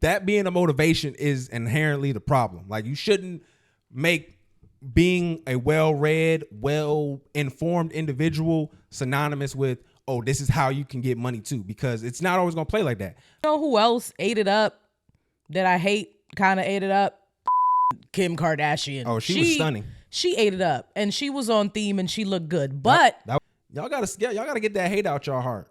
that being a motivation is inherently the problem. Like, you shouldn't make being a well-read, well-informed individual synonymous with, oh, this is how you can get money too, because it's not always going to play like that. You know who else ate it up that I hate, kind of ate it up? Kim Kardashian. Oh, she was stunning. She ate it up, and she was on theme, and she looked good. But y'all gotta get that hate out your heart.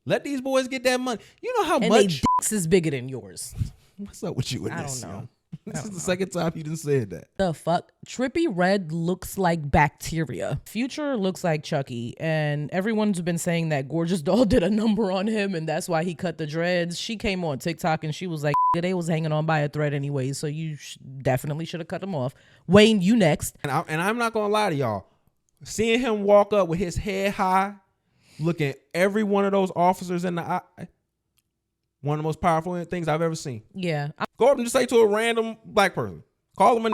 Let these boys get that money. You know how and much they dicks is bigger than yours. What's up with you? I don't know. This is the second time you done said that. The fuck? Trippie Redd looks like bacteria. Future looks like Chucky, and everyone's been saying that Gorgeous Doll did a number on him, and that's why he cut the dreads. She came on TikTok and she was like, they was hanging on by a thread anyway, so you definitely should have cut them off. Wayne, you next. And I'm not gonna lie to y'all. Seeing him walk up with his head high, looking every one of those officers in the eye, one of the most powerful things I've ever seen. Yeah. Go up and just say to a random black person, call him a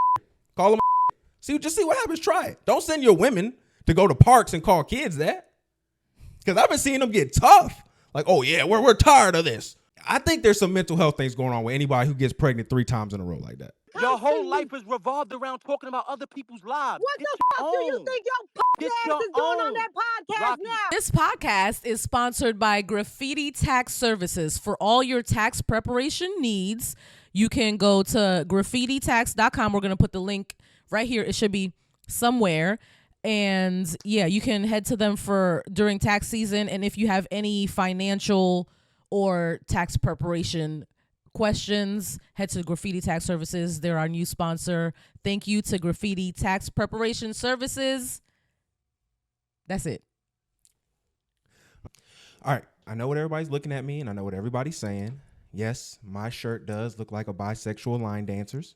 call him a just see what happens. Try it. Don't send your women to go to parks and call kids that. Because I've been seeing them get tough. Like, oh yeah, we're tired of this. I think there's some mental health things going on with anybody who gets pregnant 3 times in a row like that. Your whole life is revolved around talking about other people's lives. What the fuck do you think your ass is doing on that podcast now? This podcast is sponsored by Graffiti Tax Services. For all your tax preparation needs, you can go to graffititax.com. We're going to put the link right here. It should be somewhere. And yeah, you can head to them for during tax season. And if you have any financial or tax preparation questions, head to Graffiti Tax Services. They're our new sponsor. Thank you to Graffiti Tax Preparation Services. That's it. All right. I know what everybody's looking at me, and I know what everybody's saying. Yes, my shirt does look like a bisexual line dancer's.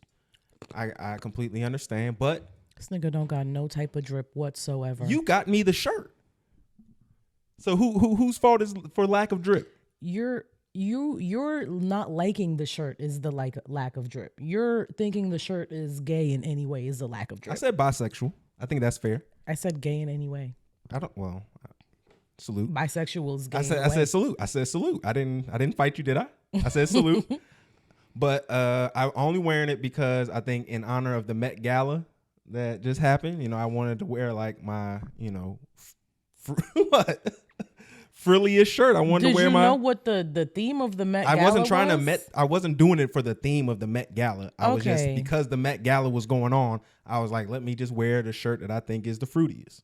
I completely understand, but this nigga don't got no type of drip whatsoever. You got me the shirt. So whose fault is for lack of drip? You're not liking the shirt is the lack of drip. You're thinking the shirt is gay in any way is the lack of drip. I said bisexual. I think that's fair. I said gay in any way. Salute. Bisexual is gay. I said salute. I said salute. I didn't fight you, did I? I said salute. But I'm only wearing it because I think in honor of the Met Gala that just happened, I wanted to wear like my, what? Frilliest shirt. I wanted to wear my. Did you know what the theme of the Met Gala I wasn't doing it for the theme of the Met Gala. I was just, because the Met Gala was going on, I was like, let me just wear the shirt that I think is the fruitiest.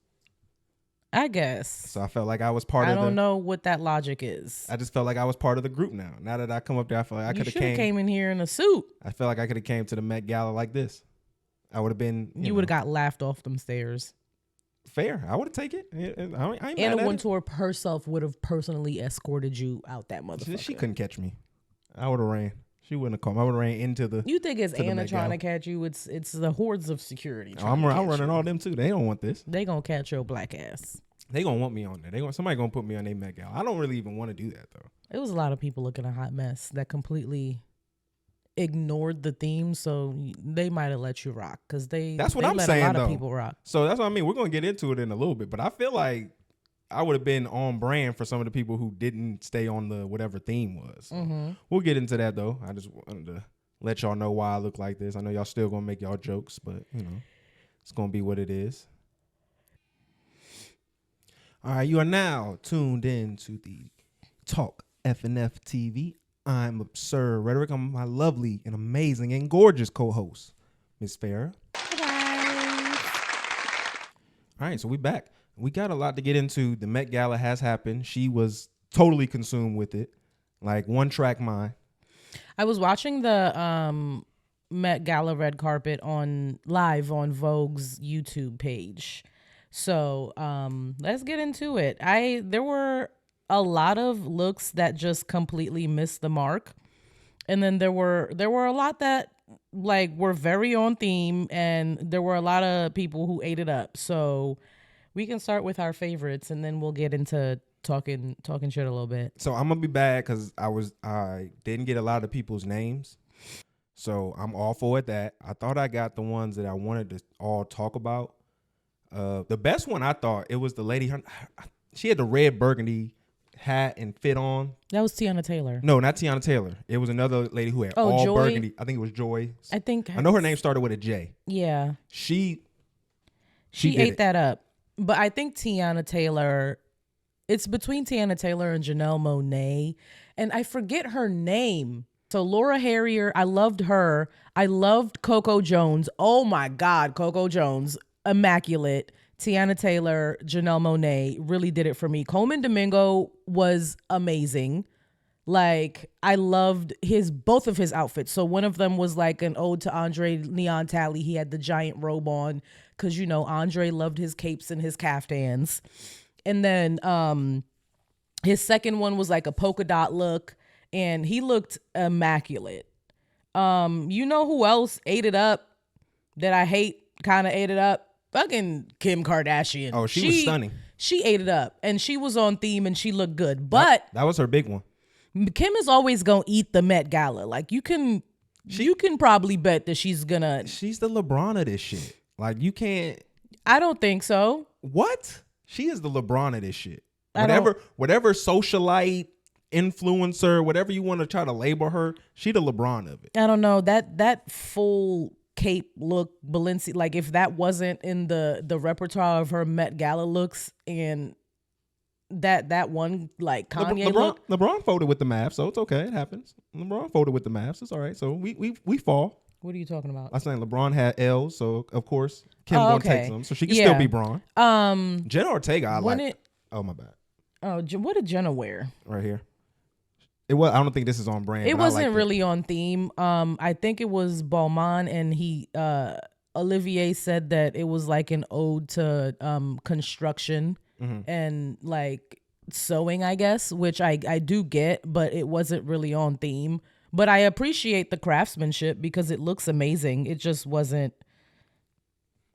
I guess. So I felt like I was part of I don't know what that logic is. I just felt like I was part of the group now. Now that I come up there, I feel like I could have came in here in a suit. I feel like I could have came to the Met Gala like this. I would have been. You would have got laughed off them stairs. Fair. I would have taken it. I ain't Anna Wintour herself would have personally escorted you out that motherfucker. She couldn't catch me. I would have ran. She wouldn't have come. I would have ran into the. You think it's Anna trying to catch you? It's the hordes of security. I'm running all them too. They don't want this. They gonna catch your black ass. They gonna want me on there. Somebody gonna put me on their Met Gala. I don't really even want to do that though. It was a lot of people looking a hot mess that completely ignored the theme, so they might have let you rock because that's what I'm saying. A lot of people rock. So that's what I mean. We're gonna get into it in a little bit, but I feel like I would have been on brand for some of the people who didn't stay on the whatever theme was. So we'll get into that though. I just wanted to let y'all know why I look like this. I know y'all still gonna make y'all jokes, but it's gonna be what it is. All right, you are now tuned in to the Talk FNF TV. I'm Absurd Rhetoric. I'm my lovely and amazing and gorgeous co-host, Miss Farrah. Hi. All right, so we back. We got a lot to get into. The Met Gala has happened. She was totally consumed with it, like one track mind. I was watching the Met Gala red carpet live on Vogue's YouTube page. So let's get into it. There were a lot of looks that just completely missed the mark, and then there were a lot that like were very on theme, and there were a lot of people who ate it up. So we can start with our favorites, and then we'll get into talking shit a little bit. So I'm gonna be bad because I didn't get a lot of people's names, so I'm all for that. I thought I got the ones that I wanted to all talk about. The best one I thought it was the lady. She had the red burgundy hat and fit on. That was Teanna Taylor. No, not Teanna Taylor. It was another lady who had all Joy? burgundy. I think it was Joy. I know her name started with a J. Yeah. She ate that up. But I think Teanna Taylor, it's between Teanna Taylor and Janelle Monáe. And I forget her name. So Laura Harrier, I loved her. I loved Coco Jones. Oh my God, Coco Jones. Immaculate. Teanna Taylor, Janelle Monáe really did it for me. Coleman Domingo was amazing. Like, I loved both of his outfits. So one of them was like an ode to Andre Neon Talley. He had the giant robe on because, you know, Andre loved his capes and his caftans. And then his second one was like a polka dot look, and he looked immaculate. You know who else ate it up that I hate, kind of ate it up? Fucking Kim Kardashian. Oh, she was stunning. She ate it up, and she was on theme, and she looked good. But that was her big one. Kim is always gonna eat the Met Gala. Like you can probably bet that she's the LeBron of this shit. Like you can't. I don't think so. What? She is the LeBron of this shit. Whatever socialite, influencer, whatever you want to try to label her, she the LeBron of it. I don't know that full cape look, Balenciaga, like if that wasn't in the repertoire of her Met Gala looks, and that one like Kanye look. LeBron folded with the Mavs, so it's okay. It happens. LeBron folded with the Mavs. It's all right. So we fall. What are you talking about? I was saying LeBron had L's, so of course Kim gonna take them, so she can still be Braun. Jenna Ortega, I like. Oh my bad. Oh, what did Jenna wear? Right here. It was. I don't think this is on brand. It wasn't really on theme. I think it was Balmain, and Olivier said that it was like an ode to construction and like sewing, I guess, which I do get, but it wasn't really on theme. But I appreciate the craftsmanship because it looks amazing. It just wasn't.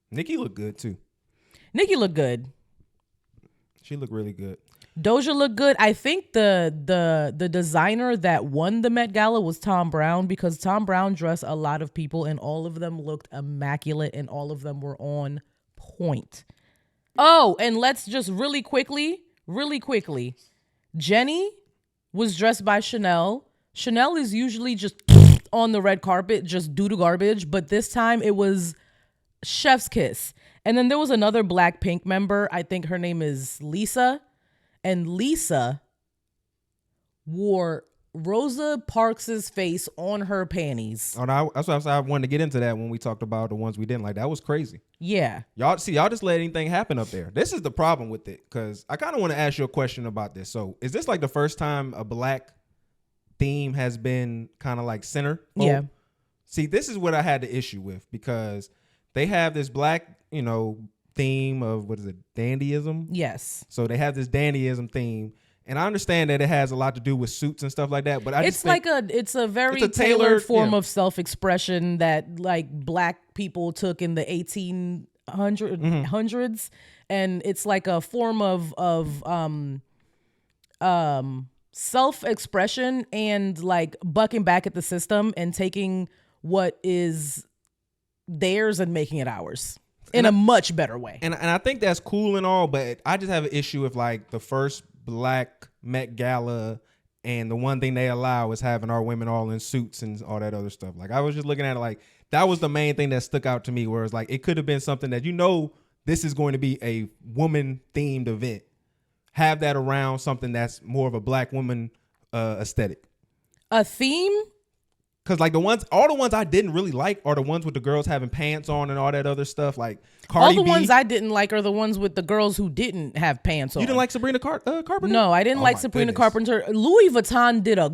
Nicki looked good too. Nicki looked good. She looked really good. Doja looked good. I think the designer that won the Met Gala was Tom Brown, because Tom Brown dressed a lot of people and all of them looked immaculate and all of them were on point. Oh, and let's just really quickly, Jenny was dressed by Chanel. Chanel is usually just on the red carpet, just doo doo garbage, but this time it was chef's kiss. And then there was another Blackpink member. I think her name is Lisa. And Lisa wore Rosa Parks' face on her panties. Oh, no, that's why I wanted to get into that when we talked about the ones we didn't like. That was crazy. Yeah. Y'all just let anything happen up there. This is the problem with it, because I kind of want to ask you a question about this. So is this like the first time a black theme has been kind of like center? Yeah. See, this is what I had the issue with, because they have this black, theme of, what is it, dandyism? Yes. So they have this dandyism theme, and I understand that it has a lot to do with suits and stuff like that, but it's a very tailored form of self-expression that like black people took in the 1800s, and it's like a form of self-expression and like bucking back at the system and taking what is theirs and making it ours. In a much better way. And I think that's cool and all, but I just have an issue with like the first black Met Gala, and the one thing they allow is having our women all in suits and all that other stuff. Like I was just looking at it like that was the main thing that stuck out to me, where it's like it could have been something that this is going to be a woman themed event. Have that around something that's more of a black woman aesthetic. A theme? Because like all the ones I didn't really like are the ones with the girls having pants on and all that other stuff. Like Cardi B. All the ones I didn't like are the ones with the girls who didn't have pants on. You didn't like Sabrina Carpenter? No, I didn't like Sabrina Carpenter. Louis Vuitton did a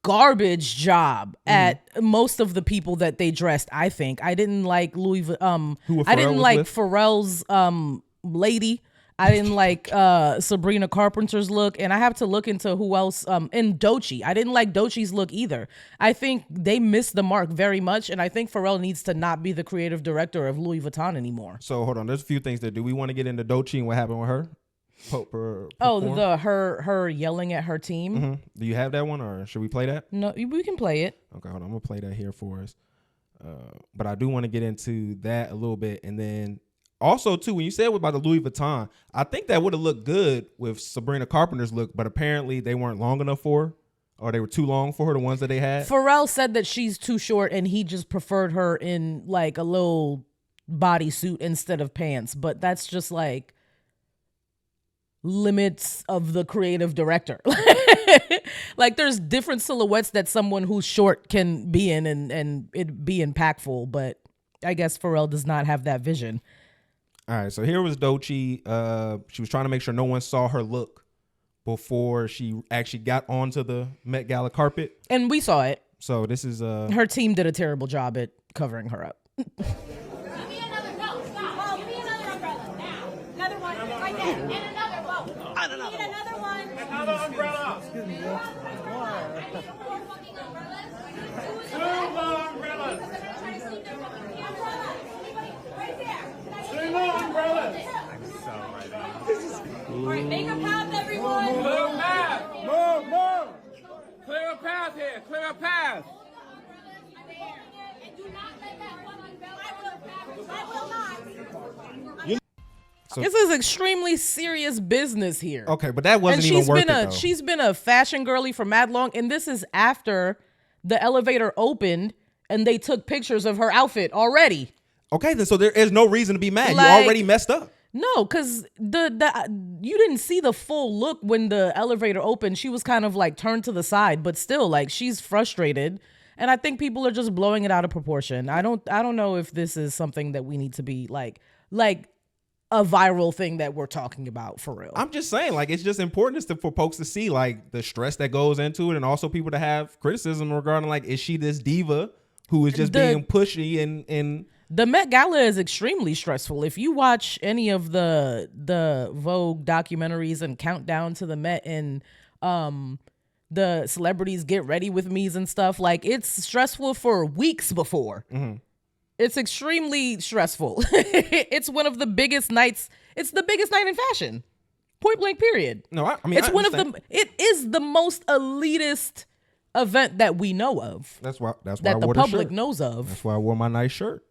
garbage job at most of the people that they dressed. I think I didn't like Louis. I didn't like Pharrell's lady. I didn't like Sabrina Carpenter's look, and I have to look into who else. And Doechii. I didn't like Doechii's look either. I think they missed the mark very much, and I think Pharrell needs to not be the creative director of Louis Vuitton anymore. So hold on, there's a few things there. Do we want to get into Doechii and what happened with her? Her yelling at her team. Mm-hmm. Do you have that one, or should we play that? No, we can play it. Okay, hold on. I'm gonna play that here for us. But I do want to get into that a little bit, and then also too, when you said about the Louis Vuitton, I think that would have looked good with Sabrina Carpenter's look, but apparently they weren't long enough for her, or they were too long for her, the ones that they had. Pharrell said that she's too short and he just preferred her in like a little bodysuit instead of pants, but that's just like limits of the creative director. Like there's different silhouettes that someone who's short can be in and it be impactful, but I guess Pharrell does not have that vision. All right, so here was Doechii. She was trying to make sure no one saw her look before she actually got onto the Met Gala carpet. And we saw it. So this is her team did a terrible job at covering her up. Give me another, no, stop. Give me another umbrella now. Another one right there. And another, whoa. Need another one. Another umbrella. Excuse me, more fucking umbrellas. Two more umbrellas. Right there. Two more umbrellas. All right, make a path, everyone. Clear a path. Move. Clear a path here. Clear a path. And do not let that one umbrella. I will not. So, This is extremely serious business here. okay, but that wasn't even worth it, though. She's been a fashion girly for mad long, and this is after the elevator opened and they took pictures of her outfit already. Okay, then so there is no reason to be mad. Like, you already messed up. No, because you didn't see the full look when the elevator opened. She was kind of like turned to the side, but still, like, she's frustrated. And I think people are just blowing it out of proportion. I don't know if this is something that we need to be like a viral thing that we're talking about for real. I'm just saying, like, it's just important for folks to see like the stress that goes into it, and also people to have criticism regarding like, is she this diva who is just being pushy and the Met Gala is extremely stressful. If you watch any of the Vogue documentaries and Countdown to the Met and the celebrities get ready with me's and stuff, like it's stressful for weeks before. Mm-hmm. It's extremely stressful. It's one of the biggest nights. It's the biggest night in fashion. Point blank period. No, I mean, it's one of the. It is the most elitist event that we know of. That's why that I the wore public shirt. knows of. That's why I wore my nice shirt,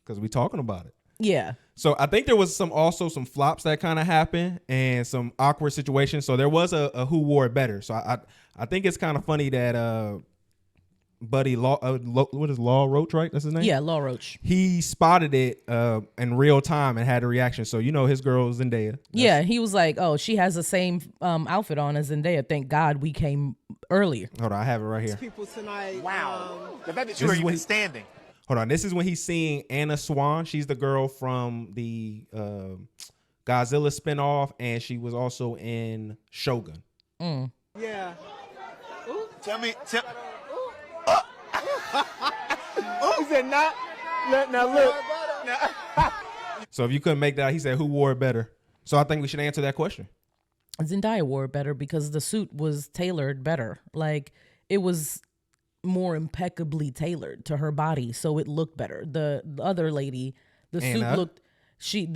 because we talking about it. Yeah. So I think there was some flops that kind of happened and some awkward situations. So there was a who wore it better. So I think it's kind of funny that Buddy what is Law Roach, right? That's his name? Yeah, Law Roach. He spotted it in real time and had a reaction. So you know his girl Zendaya. Yeah, he was like, "Oh, she has the same outfit on as Zendaya. Thank God we came earlier." Hold on, I have it right here. People tonight. Wow. The fact that This you were is when even he- standing. Hold on, this is when he's seeing Anna Swan. She's the girl from the Godzilla spinoff, and she was also in Shogun. Yeah. Tell me. He said not. Now look. So if you couldn't make that, he said, who wore it better? So I think we should answer that question. Zendaya wore it better because the suit was tailored better. Like it was more impeccably tailored to her body, so it looked better. The other lady, the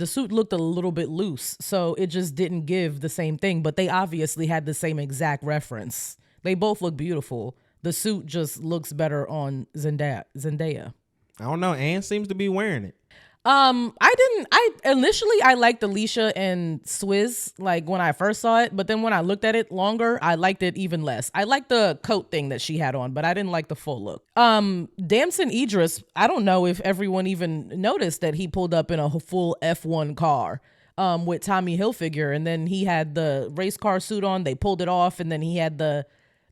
suit looked a little bit loose, so it just didn't give the same thing. But they obviously had the same exact reference. They both look beautiful. The suit just looks better on Zendaya. I don't know. Anne seems to be wearing it. I initially liked Alicia and Swizz like when I first saw it, but then when I looked at it longer, I liked it even less. I liked the coat thing that she had on, but I didn't like the full look. Damson Idris, I don't know if everyone even noticed that he pulled up in a full F1 car with Tommy Hilfiger, and then he had the race car suit on. They pulled it off, and then he had the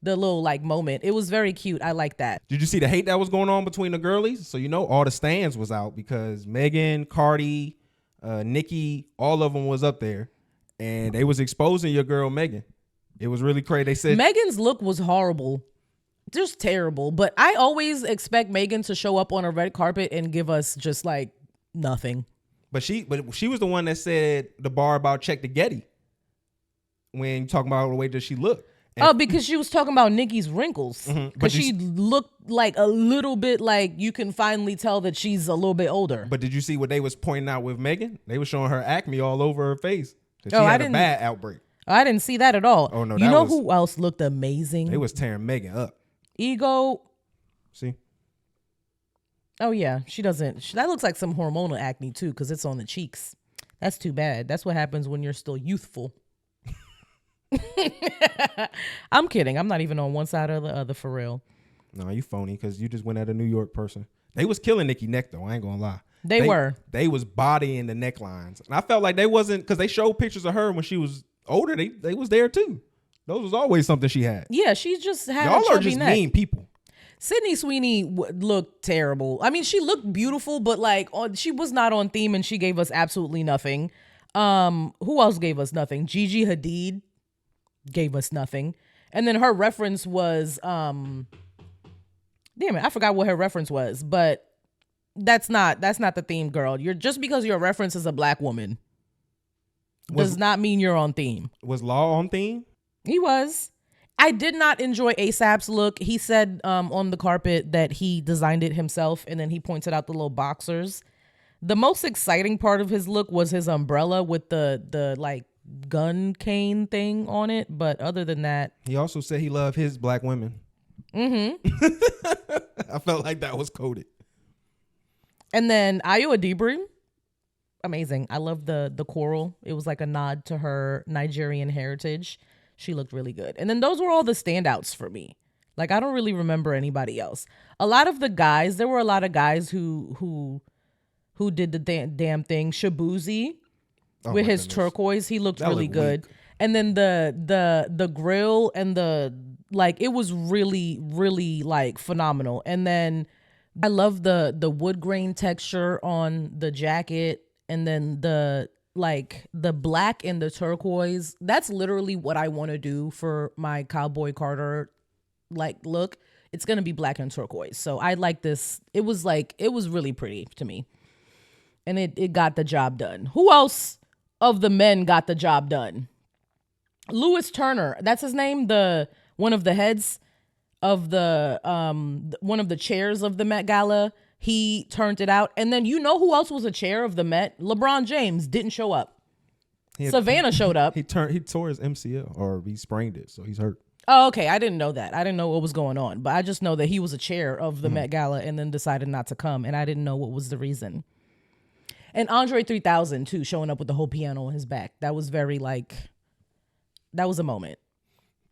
little like moment. It was very cute. I like that. Did you see the hate that was going on between the girlies? So you know all the stands was out because Megan, Cardi, Nicki, all of them was up there, and they was exposing your girl Megan. It was really crazy. They said Megan's look was horrible, just terrible. But I always expect Megan to show up on a red carpet and give us just like nothing. But she was the one that said the bar about check the Getty when you talking about the way that she looked. And because she was talking about Nicki's wrinkles. Because she looked like a little bit like you can finally tell that she's a little bit older. But did you see what they was pointing out with Megan? They was showing her acne all over her face. She I had a didn't- bad outbreak. I didn't see that at all. Oh, no, you that know was- who else looked amazing? They was tearing Megan up. Ego. See? Oh yeah, she doesn't. That looks like some hormonal acne too, because it's on the cheeks. That's too bad. That's what happens when you're still youthful. I'm kidding. I'm not even on one side or the other for real. No, you phony because you just went at a New York person. They was killing Nicki neck though. I ain't gonna lie. They were. They was bodying the necklines, and I felt like they wasn't because they showed pictures of her when she was older. They was there too. Those was always something she had. Yeah, she just had Y'all a chubby are just neck. mean people. Sydney Sweeney looked terrible. I mean, she looked beautiful, but like she was not on theme, and she gave us absolutely nothing. Who else gave us nothing? Gigi Hadid gave us nothing, and then her reference was damn it, I forgot what her reference was, but that's not the theme, girl. You're just because your reference is a black woman does not mean you're on theme. Was Law on theme? He was. I did not enjoy ASAP's look. He said on the carpet that he designed it himself, and then he pointed out the little boxers. The most exciting part of his look was his umbrella with the like gun cane thing on it. But other than that, he also said he loved his black women. Mm-hmm. I felt like that was coded. And then Ayo Adibri, amazing. I love the coral. It was like a nod to her Nigerian heritage. She looked really good. And then those were all the standouts for me. Like, I don't really remember anybody else. A lot of the guys, there were a lot of guys who did the damn thing. Shabuzi with his turquoise, he looked really good. Weak. And then the grill and the like, it was really, really like phenomenal. And then I love the wood grain texture on the jacket, and then the black and the turquoise. That's literally what I want to do for my Cowboy Carter like look. It's gonna be black and turquoise. So I like this. It was really pretty to me, and it got the job done. Who else of the men got the job done? Louis Turner, that's his name. The one of the heads of the one of the chairs of the Met Gala. He turned it out. And then you know who else was a chair of the Met? LeBron James didn't show up. Savannah showed up. He tore his MCL, or he sprained it, so he's hurt. Oh, okay. I didn't know that. I didn't know what was going on. But I just know that he was a chair of the Met Gala and then decided not to come. And I didn't know what was the reason. And Andre 3000, too, showing up with the whole piano on his back. That was very that was a moment.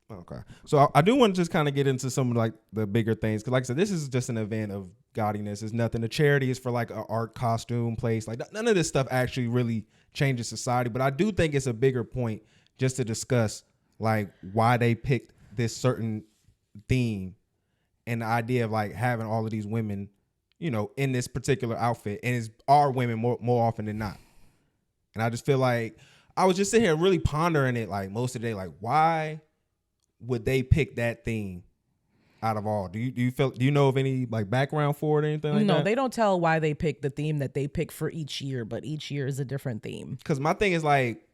Okay. So I do want to just kind of get into some of like the bigger things. Cause like I said, this is just an event of gaudiness. It's nothing. The charity is for like an art costume place. Like none of this stuff actually really changes society. But I do think it's a bigger point just to discuss like why they picked this certain theme and the idea of like having all of these women, you know, in this particular outfit, and it's our women more often than not. And I just feel like I was just sitting here really pondering it like most of the day, like why would they pick that theme out of all? Do you know of any like background for it or anything like that? No, they don't tell why they pick the theme that they pick for each year, but each year is a different theme. Because my thing is like,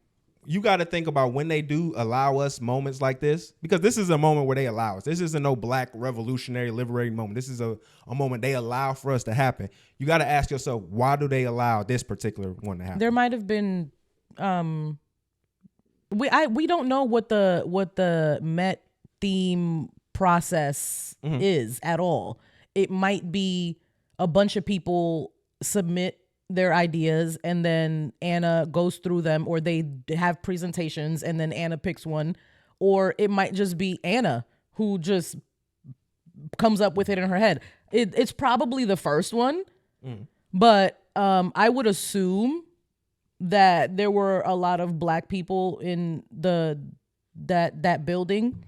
you got to think about when they do allow us moments like this, because this is a moment where they allow us. This isn't no black revolutionary liberating moment. This is a moment they allow for us to happen. You got to ask yourself, why do they allow this particular one to happen? There might have been we don't know what the Met theme process is at all. It might be a bunch of people submit their ideas and then Anna goes through them, or they have presentations and then Anna picks one, or it might just be Anna who just comes up with it in her head. It's probably the first one, but I would assume that there were a lot of black people in that building,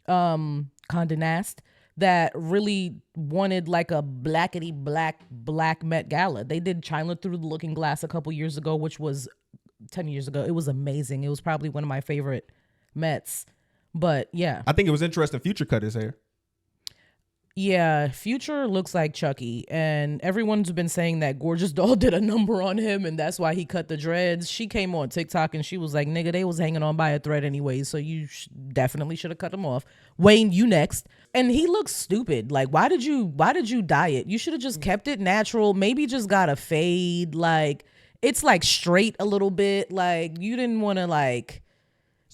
Condé Nast, that really wanted like a blackety black Met Gala. They did China Through the Looking Glass a couple years ago, which was 10 years ago. It was amazing. It was probably one of my favorite Mets. But yeah, I think it was interesting. Future cut his hair. Yeah, Future looks like Chucky, and everyone's been saying that Gorgeous Doll did a number on him, and that's why he cut the dreads. She came on TikTok and she was like, "Nigga, they was hanging on by a thread anyway, so you definitely should have cut them off." Wayne, you next. And he looks stupid. Like, why did you dye it? You should have just kept it natural. Maybe just got a fade. Like, it's like straight a little bit. Like, you didn't want to like.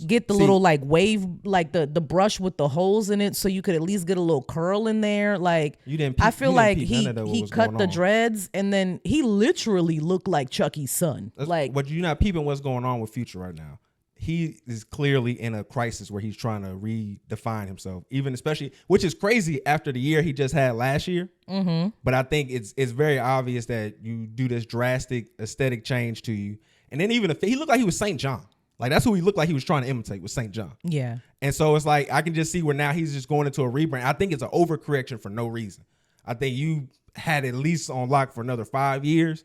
get the little like wave, like the brush with the holes in it, so you could at least get a little curl in there. Like I feel like he cut the dreads, and then he literally looked like Chucky's son. But you're not peeping what's going on with Future right now. He is clearly in a crisis where he's trying to redefine himself, even especially, which is crazy after the year he just had last year. Mm-hmm. But I think it's very obvious that you do this drastic aesthetic change to you. And then even if he looked like he was St. John, like that's who he looked like he was trying to imitate, was St. John. Yeah. And so it's like, I can just see where now he's just going into a rebrand. I think it's an overcorrection for no reason. I think you had at least on lock for another 5 years.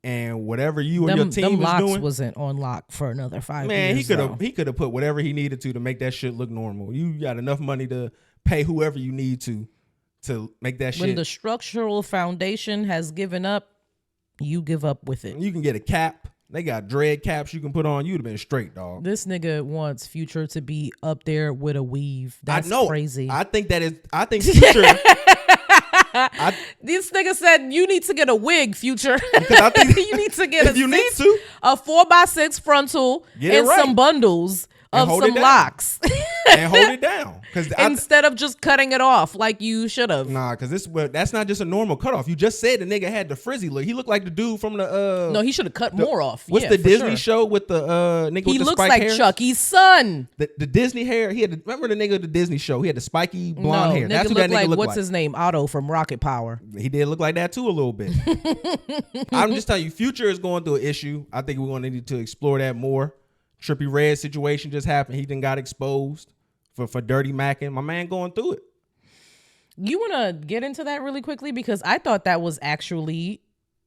And whatever you and your team was doing, wasn't on lock for another 5 years. Man, he could have put whatever he needed to make that shit look normal. You got enough money to pay whoever you need to make that shit. When the structural foundation has given up, you give up with it. You can get a cap. They got dread caps you can put on. You'd have been straight, dog. This nigga wants Future to be up there with a weave. That's crazy. I think Future. This nigga said you need to get a wig, Future. I think you need to get a 4x6 frontal and some bundles of some locks and hold it down instead of just cutting it off like you should have. Nah, because that's not just a normal cutoff. You just said the nigga had the frizzy look. He looked like the dude from the no, he should have cut more off. What's the Disney show with the nigga? He with the looks like hairs? Chucky's son. The Disney hair. He had remember the nigga of the Disney show. He had the spiky blonde hair. That's what that nigga looked like. What's his name? Otto from Rocket Power. He did look like that too a little bit. I'm just telling you, Future is going through an issue. I think we're going to need to explore that more. Trippie Redd situation just happened. He done got exposed for dirty macking. My man going through it. You want to get into that really quickly? Because I thought that was actually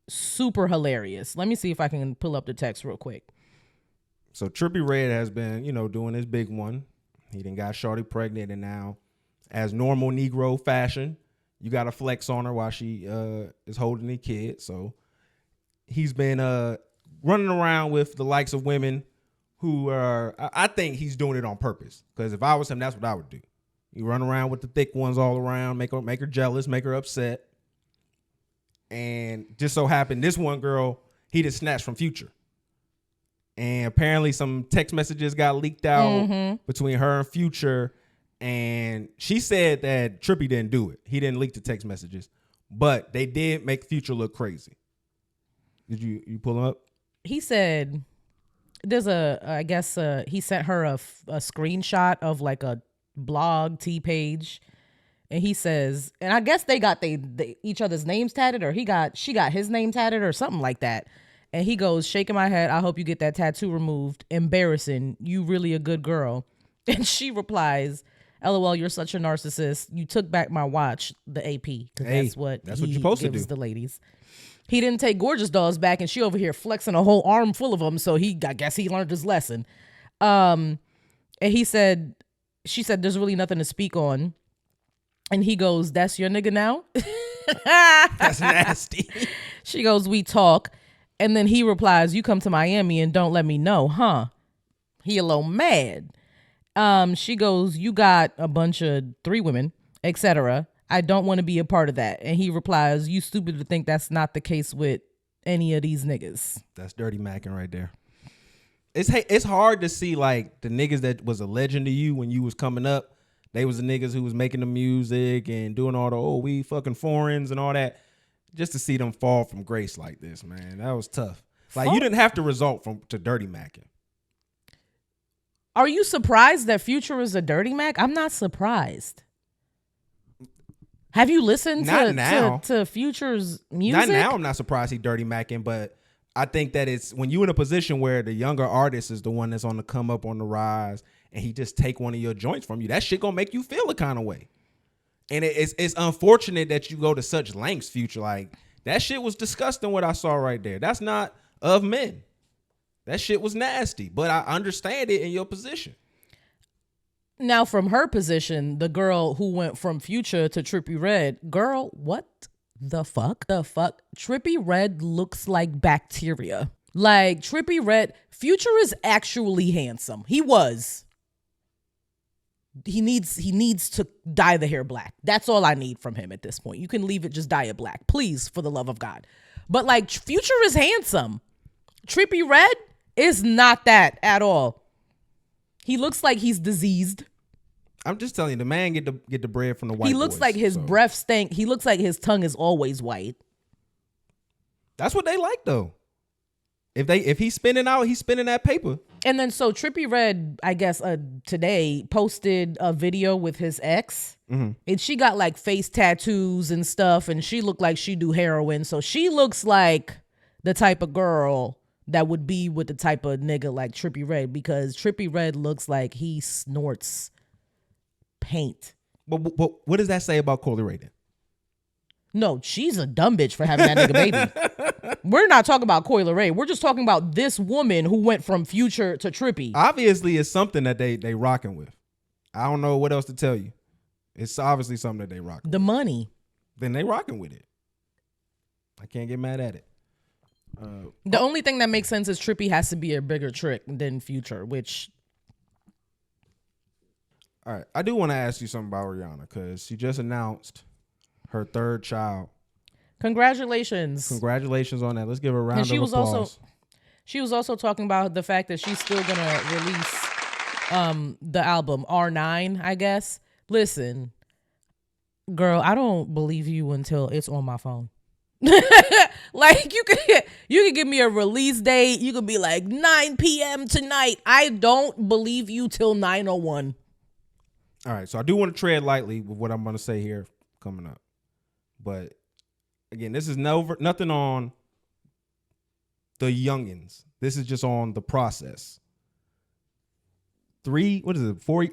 super hilarious. Let me see if I can pull up the text real quick. So Trippie Redd has been, doing his big one. He done got shorty pregnant, and now as normal Negro fashion, you got to flex on her while she is holding the kid. So he's been running around with the likes of women who are, I think he's doing it on purpose. Because if I was him, that's what I would do. You run around with the thick ones all around, make her jealous, make her upset. And just so happened, this one girl, he just snatched from Future. And apparently some text messages got leaked out between her and Future. And she said that Trippie didn't do it. He didn't leak the text messages. But they did make Future look crazy. Did you pull him up? He said... There's he sent her a screenshot of like a blog page, and he says, and I guess they got each other's names tatted, or she got his name tatted or something like that. And he goes, shaking my head, I hope you get that tattoo removed. Embarrassing. You really a good girl. And she replies, LOL, you're such a narcissist. You took back my watch, the AP, because that's what you're supposed to do. The ladies. He didn't take Gorgeous Dolls back, and she over here flexing a whole arm full of them. So I guess he learned his lesson. And she said, there's really nothing to speak on. And he goes, that's your nigga now? That's nasty. She goes, we talk. And then he replies, you come to Miami and don't let me know, huh? He a little mad. She goes, you got a bunch of 3 women, etc. I don't want to be a part of that. And he replies, you stupid to think that's not the case with any of these niggas. That's dirty macking right there. It's hard to see like the niggas that was a legend to you when you was coming up. They was the niggas who was making the music and doing all the, we fucking foreigns and all that. Just to see them fall from grace like this, man. That was tough. Like you didn't have to resort to dirty macking. Are you surprised that Future is a dirty mac? I'm not surprised. Have you listened to Future's music? Not now. I'm not surprised he dirty macking, but I think that it's when you're in a position where the younger artist is the one that's on the come up, on the rise, and he just take one of your joints from you, that shit gonna make you feel a kind of way. And it's unfortunate that you go to such lengths, Future. Like that shit was disgusting what I saw right there. That's not of men. That shit was nasty, but I understand it in your position. Now, from her position, the girl who went from Future to Trippie Redd, girl, what the fuck? Trippie Redd looks like bacteria. Like Trippie Redd, Future is actually handsome. He was. He needs to dye the hair black. That's all I need from him at this point. You can leave it, just dye it black, please, for the love of God. But like Future is handsome. Trippie Redd is not that at all. He looks like he's diseased. I'm just telling you, the man get the bread from the white. He looks boys, like his so. breath stank. He looks like his tongue is always white. That's what they like though. If he's spinning out, he's spinning that paper. And then so Trippie Redd, I guess today posted a video with his ex, and she got like face tattoos and stuff, and she looked like she do heroin. So she looks like the type of girl that would be with the type of nigga like Trippie Redd, because Trippie Redd looks like he snorts paint. But what does that say about Coily Ray then? No, she's a dumb bitch for having that nigga baby. We're not talking about Coily Ray. We're just talking about this woman who went from Future to Trippie. Obviously, it's something that they rocking with. I don't know what else to tell you. It's obviously something that they rocking. The money. Then they rocking with it. I can't get mad at it. The only thing that makes sense is Trippie has to be a bigger trick than Future, which... All right. I do want to ask you something about Rihanna, because she just announced her third child. Congratulations. Congratulations on that. Let's give her a round of applause. She was also talking about the fact that she's still going to release the album R9, I guess. Listen, girl, I don't believe you until it's on my phone. Like you could give me a release date. You could be like 9 p.m. tonight. I don't believe you till 9:01. All right, so I do want to tread lightly with what I'm going to say here coming up. But again, this is nothing on the youngins. This is just on the process. 4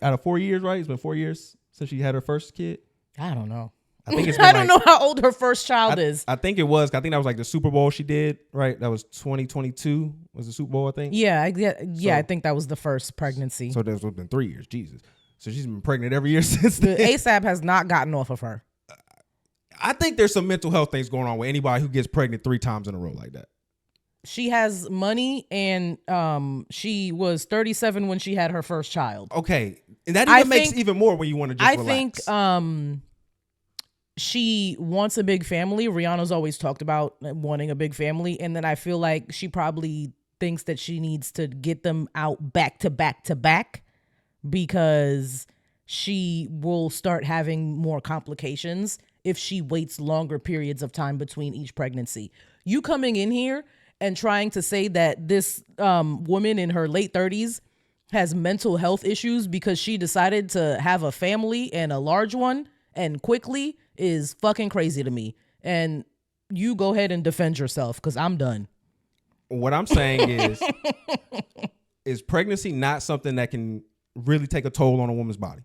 out of 4 years, right? It's been 4 years since she had her first kid. I don't know. I think it's been I don't know how old her first child is. I think it was. I think that was like the Super Bowl she did, right? That was 2022 was the Super Bowl, I think. Yeah, I think that was the first pregnancy. So that's been 3 years. Jesus. So she's been pregnant every year since then. The ASAP has not gotten off of her. I think there's some mental health things going on with anybody who gets pregnant 3 times in a row like that. She has money, and she was 37 when she had her first child. Okay. And that even makes even more when you want to just relax. I think she wants a big family. Rihanna's always talked about wanting a big family. And then I feel like she probably thinks that she needs to get them out back to back to back, because she will start having more complications if she waits longer periods of time between each pregnancy. You coming in here and trying to say that this woman in her late 30s has mental health issues because she decided to have a family, and a large one, and quickly, is fucking crazy to me. And you go ahead and defend yourself, because I'm done. What I'm saying is pregnancy not something that can really take a toll on a woman's body?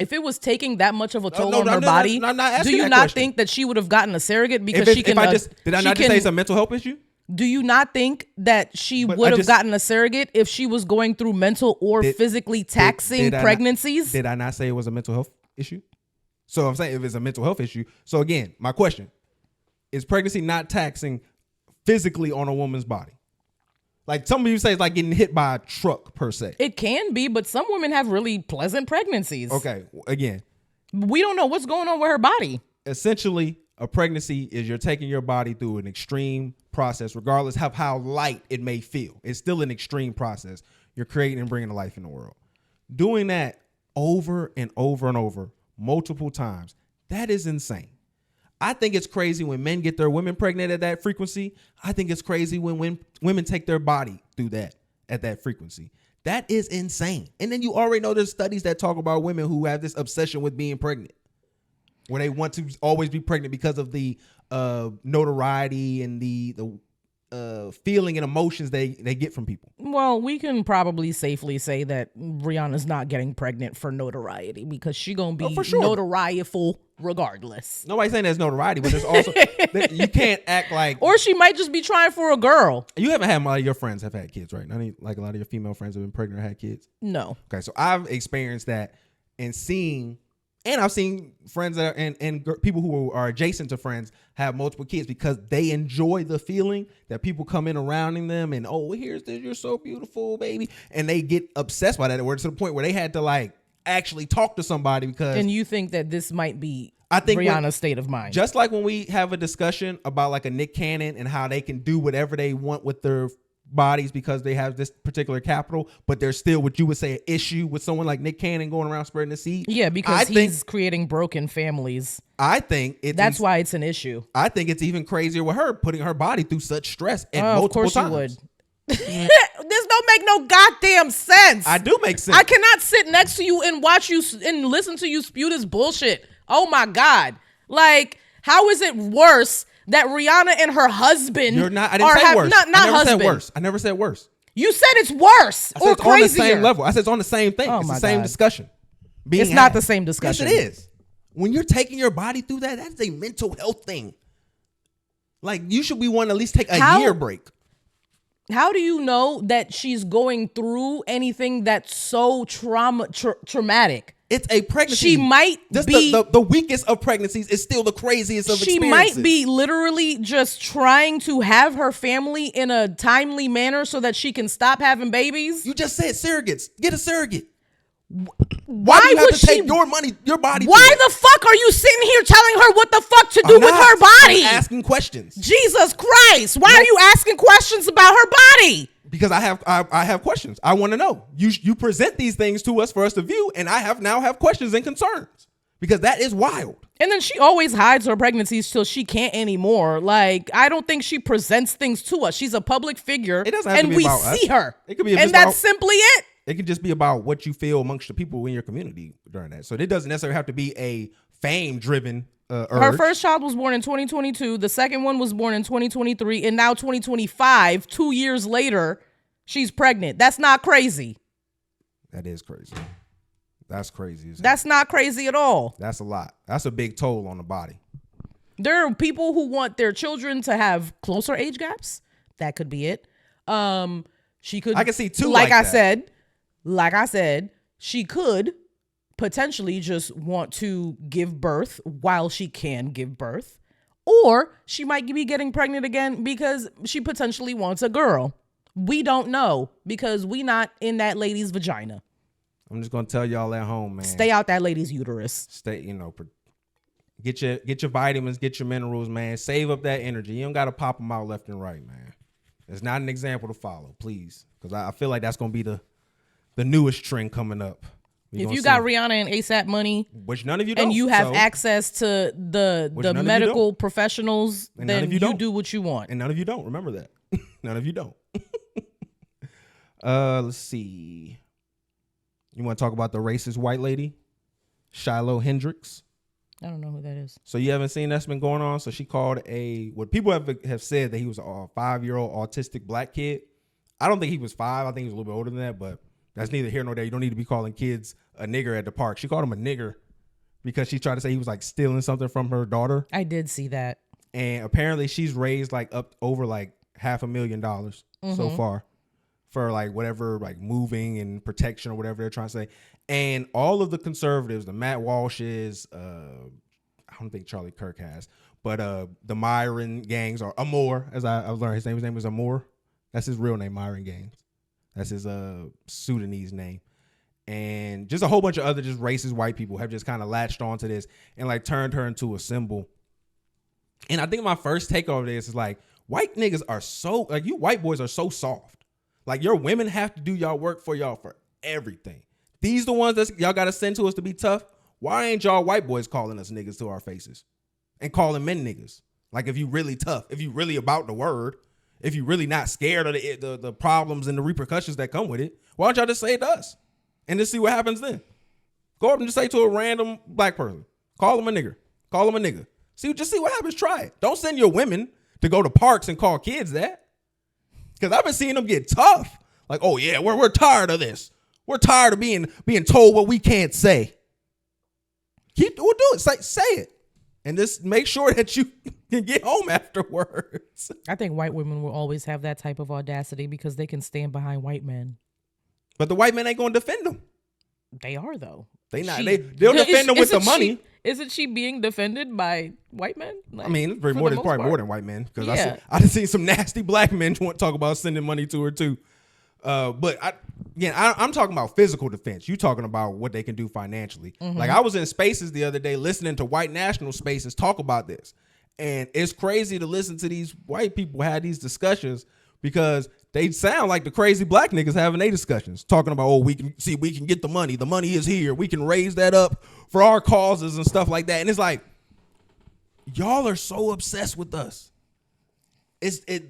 If it was taking that much of a toll on her body, do you not think that she would have gotten a surrogate because she can? Did I not just say it's a mental health issue? Do you not think that she would have gotten a surrogate if she was going through mental or physically taxing pregnancies? Did I not say it was a mental health issue? So I'm saying if it's a mental health issue. So again, my question is pregnancy not taxing physically on a woman's body? Like some of you say it's like getting hit by a truck per se. It can be, but some women have really pleasant pregnancies. Okay, again. We don't know what's going on with her body. Essentially, a pregnancy is you're taking your body through an extreme process, regardless of how light it may feel. It's still an extreme process. You're creating and bringing a life in the world. Doing that over and over and over, multiple times, that is insane. I think it's crazy when men get their women pregnant at that frequency. I think it's crazy when women take their body through that at that frequency. That is insane. And then you already know there's studies that talk about women who have this obsession with being pregnant, where they want to always be pregnant because of the notoriety and the feeling and emotions they get from people. Well, we can probably safely say that Rihanna's not getting pregnant for notoriety, because she gonna be notoriety-ful regardless. Nobody's saying there's notoriety, but there's also you can't act like, or she might just be trying for a girl. You haven't had a lot of your friends have had kids, right? Not any, like a lot of your female friends have been pregnant or had kids. No. Okay, so I've experienced that and seeing. And I've seen friends that are, and people who are adjacent to friends have multiple kids because they enjoy the feeling that people come in surrounding them and, oh, here's this, you're so beautiful, baby. And they get obsessed by that, or to the point where they had to like actually talk to somebody because. And you think that this might be Rihanna's state of mind? Just like when we have a discussion about like a Nick Cannon and how they can do whatever they want with their bodies because they have this particular capital, but there's still what you would say an issue with someone like Nick Cannon going around spreading the seed. Yeah, because he's creating broken families. I think that's why it's an issue. I think it's even crazier with her putting her body through such stress and multiple times. Of course you would. This don't make no goddamn sense. I do make sense. I cannot sit next to you and watch you and listen to you spew this bullshit. Oh my God. Like, how is it worse that Rihanna and her husband I didn't say worse. Not I never husband. said worse. I never said worse. You said it's worse or it's crazier. On the same level. I said it's on the same thing. It's the same discussion. It's not the same discussion. Yes, it is. When you're taking your body through that's a mental health thing. Like, you should be one to at least take a year break. How do you know that she's going through anything that's so traumatic? It's a pregnancy. She might be the weakest of pregnancies is still the craziest of experiences. She might be literally just trying to have her family in a timely manner so that she can stop having babies. You just said surrogates. Get a surrogate. Why do you would have to take your money, your body? Why the fuck are you sitting here telling her what the fuck to do with her body? I'm asking questions. Jesus Christ! Why are you asking questions about her body? Because I have questions. I want to know. You present these things to us for us to view, and I now have questions and concerns because that is wild. And then she always hides her pregnancies till she can't anymore. Like, I don't think she presents things to us. She's a public figure. It doesn't have to be about us. And we see her. It could be, and that's simply it. It can just be about what you feel amongst the people in your community during that. So it doesn't necessarily have to be a fame-driven urge. Her first child was born in 2022. The second one was born in 2023. And now 2025, 2 years later, she's pregnant. That's not crazy. That is crazy. That's crazy. That's not crazy at all. That's a lot. That's a big toll on the body. There are people who want their children to have closer age gaps. That could be it. She could. I can see two. Like I said, she could potentially just want to give birth while she can give birth, or she might be getting pregnant again because she potentially wants a girl. We don't know because we not in that lady's vagina. I'm just gonna tell y'all at home, man. Stay out that lady's uterus. Get your vitamins, get your minerals, man. Save up that energy. You don't gotta pop them out left and right, man. It's not an example to follow, please, because I feel like that's gonna be the newest trend coming up. If you got Rihanna and ASAP money, which none of you don't, and you have access to the medical professionals, then you do what you want. And none of you don't. Remember that. None of you don't. Let's see. You want to talk about the racist white lady, Shiloh Hendricks? I don't know who that is. So you haven't seen that's been going on? So she called what people have said that he was a 5-year-old autistic black kid. I don't think he was 5. I think he was a little bit older than that, but that's neither here nor there. You don't need to be calling kids a nigger at the park. She called him a nigger because she tried to say he was like stealing something from her daughter. I did see that. And apparently she's raised like up over like $500,000 so far for like whatever, like moving and protection or whatever they're trying to say. And all of the conservatives, the Matt Walshes, I don't think Charlie Kirk has, but the Myron gangs are Amor, as I learned his name is Amor. That's his real name, Myron Gangs. That's his Sudanese name. And just a whole bunch of other just racist white people have just kind of latched onto this and like turned her into a symbol. And I think my first take over this is like, white niggas are so, like, you white boys are so soft. Like, your women have to do y'all work for y'all for everything. These the ones that y'all got to send to us to be tough. Why ain't y'all white boys calling us niggas to our faces and calling men niggas? Like, if you really tough, if you really about the word, if you really not scared of the problems and the repercussions that come with it, why don't y'all just say it to us and just see what happens then? Go up and just say to a random black person, call them a nigger, call them a nigga. Just see what happens. Try it. Don't send your women to go to parks and call kids that. Because I've been seeing them get tough. Like, oh yeah, we're tired of this. We're tired of being told what we can't say. We'll do it. Say it. And just make sure that you can get home afterwards. I think white women will always have that type of audacity because they can stand behind white men. But the white men ain't going to defend them. They are, though. They'll defend them with the money. Isn't she being defended by white men? Like, I mean, it's probably more than white men. Because I've seen some nasty black men want to talk about sending money to her too. But I'm talking about physical defense. You talking about what they can do financially. Mm-hmm. Like, I was in spaces the other day listening to white national spaces talk about this. And it's crazy to listen to these white people have these discussions because they sound like the crazy black niggas having their discussions, talking about, oh, we can get the money. The money is here. We can raise that up for our causes and stuff like that. And it's like, y'all are so obsessed with us.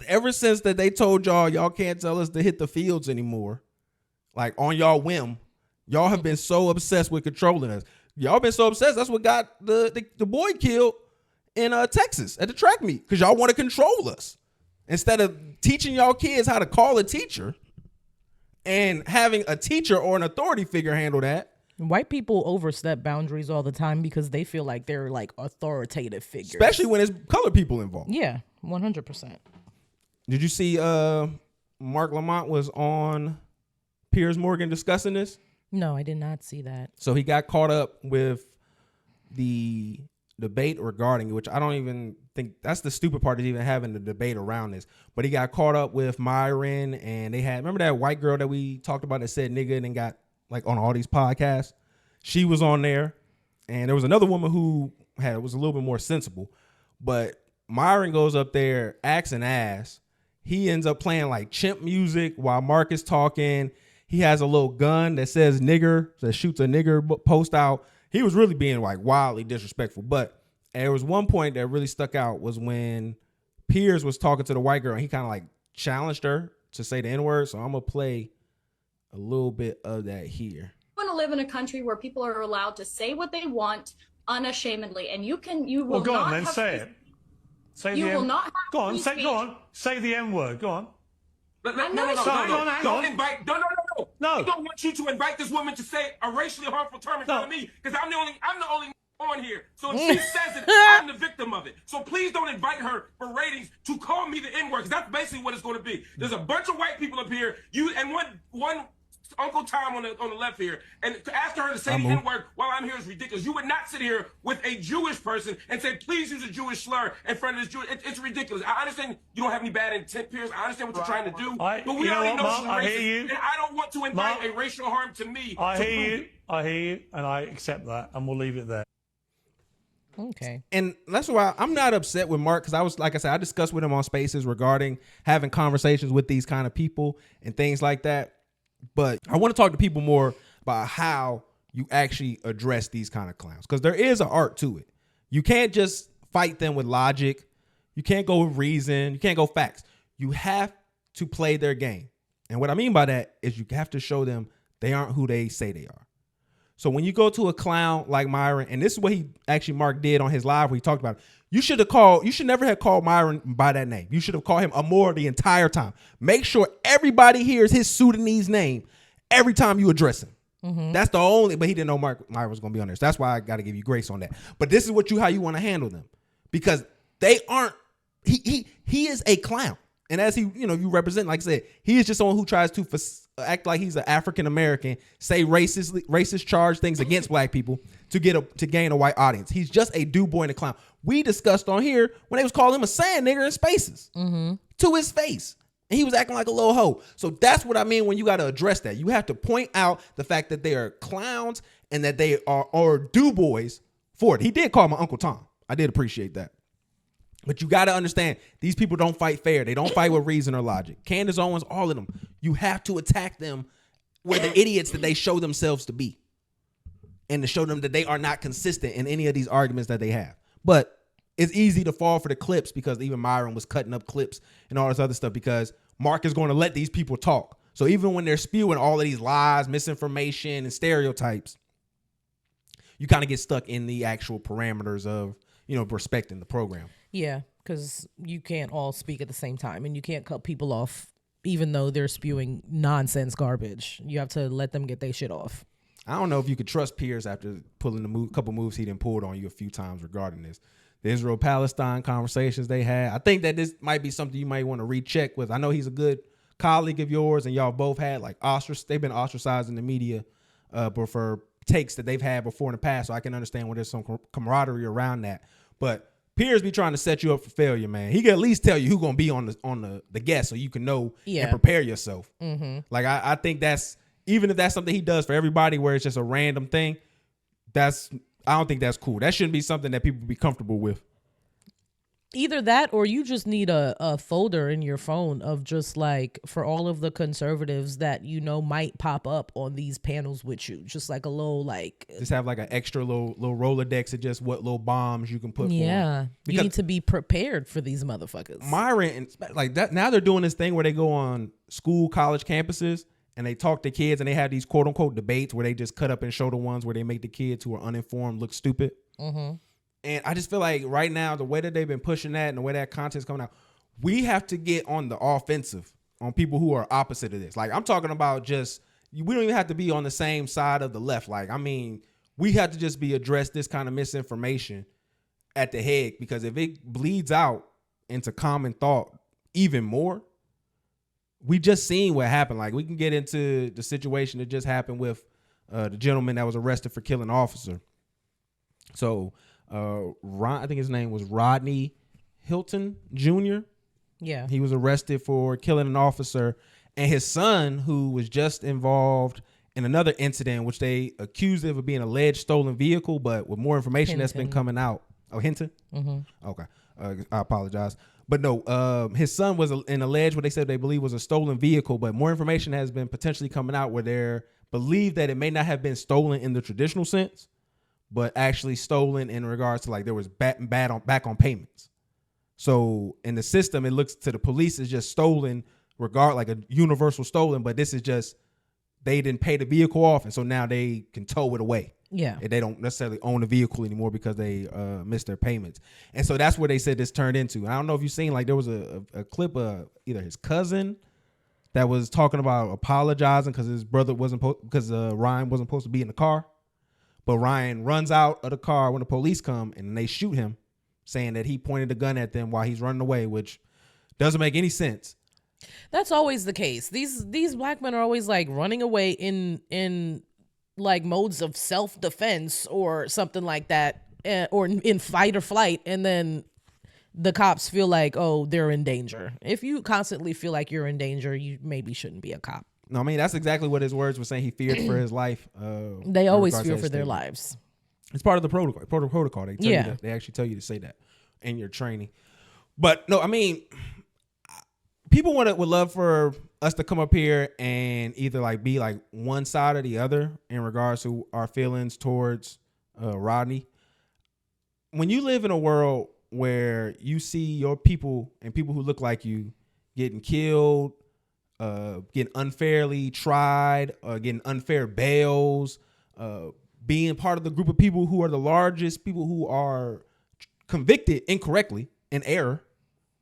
Ever since that they told y'all can't tell us to hit the fields anymore, like on y'all whim, y'all have been so obsessed with controlling us. Y'all been so obsessed. That's what got the boy killed in Texas at the track meet, because y'all want to control us. Instead of teaching y'all kids how to call a teacher and having a teacher or an authority figure handle that. White people overstep boundaries all the time because they feel like they're like authoritative figures. Especially when it's colored people involved. Yeah, 100%. Did you see Marc Lamont was on Piers Morgan discussing this? No, I did not see that. So he got caught up with the debate regarding it, which I don't even think that's the stupid part, is even having the debate around this. But he got caught up with Myron, and they had, remember that white girl that we talked about that said nigga and then got like on all these podcasts? She was on there, and there was another woman who was a little bit more sensible. But Myron goes up there, acts an ass. He ends up playing like chimp music while Marc is talking. He has a little gun that says nigger, that shoots a nigger post out. He was really being like wildly disrespectful. But there was one point that really stuck out was when Piers was talking to the white girl, and he kind of like challenged her to say the N-word. So I'm going to play a little bit of that here. I want to live in a country where people are allowed to say what they want unashamedly, and you will go not on then, have say free- it. Say you the will M- not have Go on, free say speech. go on. Say the M word. Go on. No. Hang on. Invite. No. No. I don't want you to invite this woman to say a racially harmful term in front of me, because I'm the only on here. So if she says it, I'm the victim of it. So please don't invite her for ratings to call me the N-word, because that's basically what it's going to be. There's a bunch of white people up here. You and one Uncle Tom on the left here, and to ask her to say the N-word while I'm here is ridiculous. You would not sit here with a Jewish person and say, please use a Jewish slur in front of this Jewish. It's ridiculous. I understand you don't have any bad intent, Piers. I understand what you're trying to do. But we already know she's Marc, I racist, hear you. and I don't want to invite a racial harm to me. I hear you, and I accept that, and we'll leave it there. Okay. And that's why I'm not upset with Marc, because I was, like I said, I discussed with him on Spaces regarding having conversations with these kind of people and things like that. But I want to talk to people more about how you actually address these kind of clowns, because there is an art to it. You can't just fight them with logic. You can't go with reason. You can't go facts. You have to play their game. And what I mean by that is you have to show them they aren't who they say they are. So when you go to a clown like Myron, and this is what Marc did on his live where he talked about it, you should never have called Myron by that name. You should have called him Amor the entire time. Make sure everybody hears his Sudanese name every time you address him. Mm-hmm. That's the only, but he didn't know Myron was going to be on there. So that's why I got to give you grace on that. But this is how you want to handle them, because they aren't, he is a clown. And as you represent, like I said, he is just someone who tries to act like he's an African American, say racist charge things against black people to gain a white audience. He's just a dude boy and a clown. We discussed on here when they was calling him a sand nigger in Spaces to his face, and he was acting like a little hoe. So that's what I mean when you got to address that. You have to point out the fact that they are clowns and that they are do boys for it. He did call my Uncle Tom. I did appreciate that. But you got to understand, these people don't fight fair. They don't fight with reason or logic. Candace Owens, all of them. You have to attack them where the idiots that they show themselves to be, and to show them that they are not consistent in any of these arguments that they have. But it's easy to fall for the clips, because even Myron was cutting up clips and all this other stuff, because Marc is going to let these people talk. So even when they're spewing all of these lies, misinformation, and stereotypes, you kind of get stuck in the actual parameters of, respecting the program. Yeah, because you can't all speak at the same time, and you can't cut people off even though they're spewing nonsense garbage. You have to let them get their shit off. I don't know if you could trust Piers after pulling the couple moves he done pulled on you a few times regarding this. The Israel-Palestine conversations they had. I think that this might be something you might want to recheck with. I know he's a good colleague of yours, and y'all both had they've been ostracized in the media but for takes that they've had before in the past, so I can understand where there's some camaraderie around that. But Piers be trying to set you up for failure, man. He can at least tell you who's gonna be on the guest, so you can know and prepare yourself. Mm-hmm. Like I think that's, even if that's something he does for everybody, where it's just a random thing, I don't think that's cool. That shouldn't be something that people be comfortable with. Either that or you just need a folder in your phone of just like for all of the conservatives that you know might pop up on these panels with you. Just like a little like just have like an extra little Rolodex of just what little bombs you can put. Yeah, for you need to be prepared for these motherfuckers. Myron and like that. Now they're doing this thing where they go on school, college campuses and they talk to kids and they have these quote unquote debates where they just cut up and show the ones where they make the kids who are uninformed look stupid. Mm-hmm. And I just feel like right now, the way that they've been pushing that and the way that content's coming out, we have to get on the offensive on people who are opposite of this. Like, I'm talking about just, we don't even have to be on the same side of the left. Like, I mean, we have to just be addressed this kind of misinformation at the head, because if it bleeds out into common thought even more, we just seen what happened. Like, we can get into the situation that just happened with the gentleman that was arrested for killing an officer. So, I think his name was Rodney Hilton Jr. Yeah. He was arrested for killing an officer, and his son, who was just involved in another incident, which they accused of being alleged stolen vehicle, but with more information that's been coming out. Oh, Hinton? Mm-hmm. Okay. I apologize. But no, his son was an alleged, what they said they believe was a stolen vehicle, but more information has been potentially coming out where they're believed that it may not have been stolen in the traditional sense, but actually stolen in regards to like there was back on payments. So in the system, it looks to the police as just stolen, like a universal stolen, but this is just they didn't pay the vehicle off, and so now they can tow it away. Yeah, they don't necessarily own the vehicle anymore because they missed their payments, and so that's where they said this turned into. And I don't know if you've seen, like, there was a clip of either his cousin that was talking about apologizing because his brother because Ryan wasn't supposed to be in the car. But Ryan runs out of the car when the police come and they shoot him, saying that he pointed a gun at them while he's running away, which doesn't make any sense. That's always the case. These black men are always like running away in like modes of self-defense or something like that, or in fight or flight, and then the cops feel like, oh, they're in danger. If you constantly feel like you're in danger, you maybe shouldn't be a cop. No, I mean, that's exactly what his words were saying. He feared for his life. They always fear for their lives. It's part of the protocol. They tell you that, they actually tell you to say that in your training. But no, I mean, people would love for us to come up here and either like be like one side or the other in regards to our feelings towards Rodney. When you live in a world where you see your people and people who look like you getting killed, getting unfairly tried, getting unfair bails, being part of the group of people who are the largest people who are convicted incorrectly in error.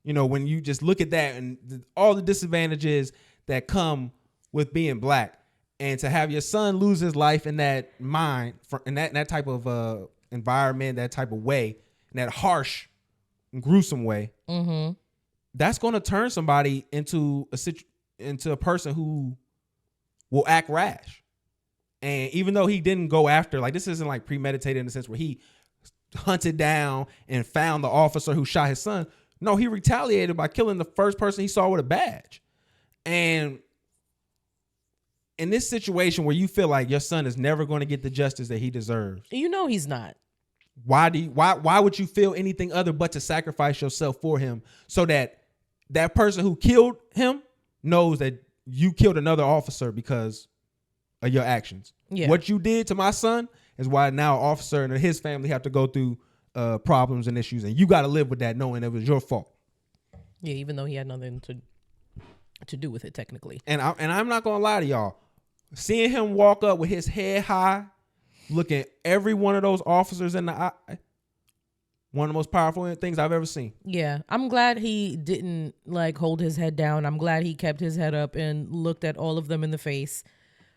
You know, when you just look at that and all the disadvantages that come with being black, and to have your son lose his life in that in that type of environment, that type of way, in that harsh, gruesome way, that's going to turn somebody into a person who will act rash. And even though he didn't go after, like, this isn't like premeditated in the sense where he hunted down and found the officer who shot his son. No, he retaliated by killing the first person he saw with a badge. And in this situation where you feel like your son is never going to get the justice that he deserves, you know he's not. Why would you feel anything other but to sacrifice yourself for him, so that that person who killed him knows that you killed another officer because of your actions? Yeah. What you did to my son is why now officer and his family have to go through problems and issues, and you got to live with that knowing it was your fault. Yeah, even though he had nothing to do with it technically. And I'm not gonna lie to y'all, seeing him walk up with his head high, looking every one of those officers in the eye, one of the most powerful things I've ever seen. Yeah, I'm glad he didn't like hold his head down. I'm glad he kept his head up and looked at all of them in the face.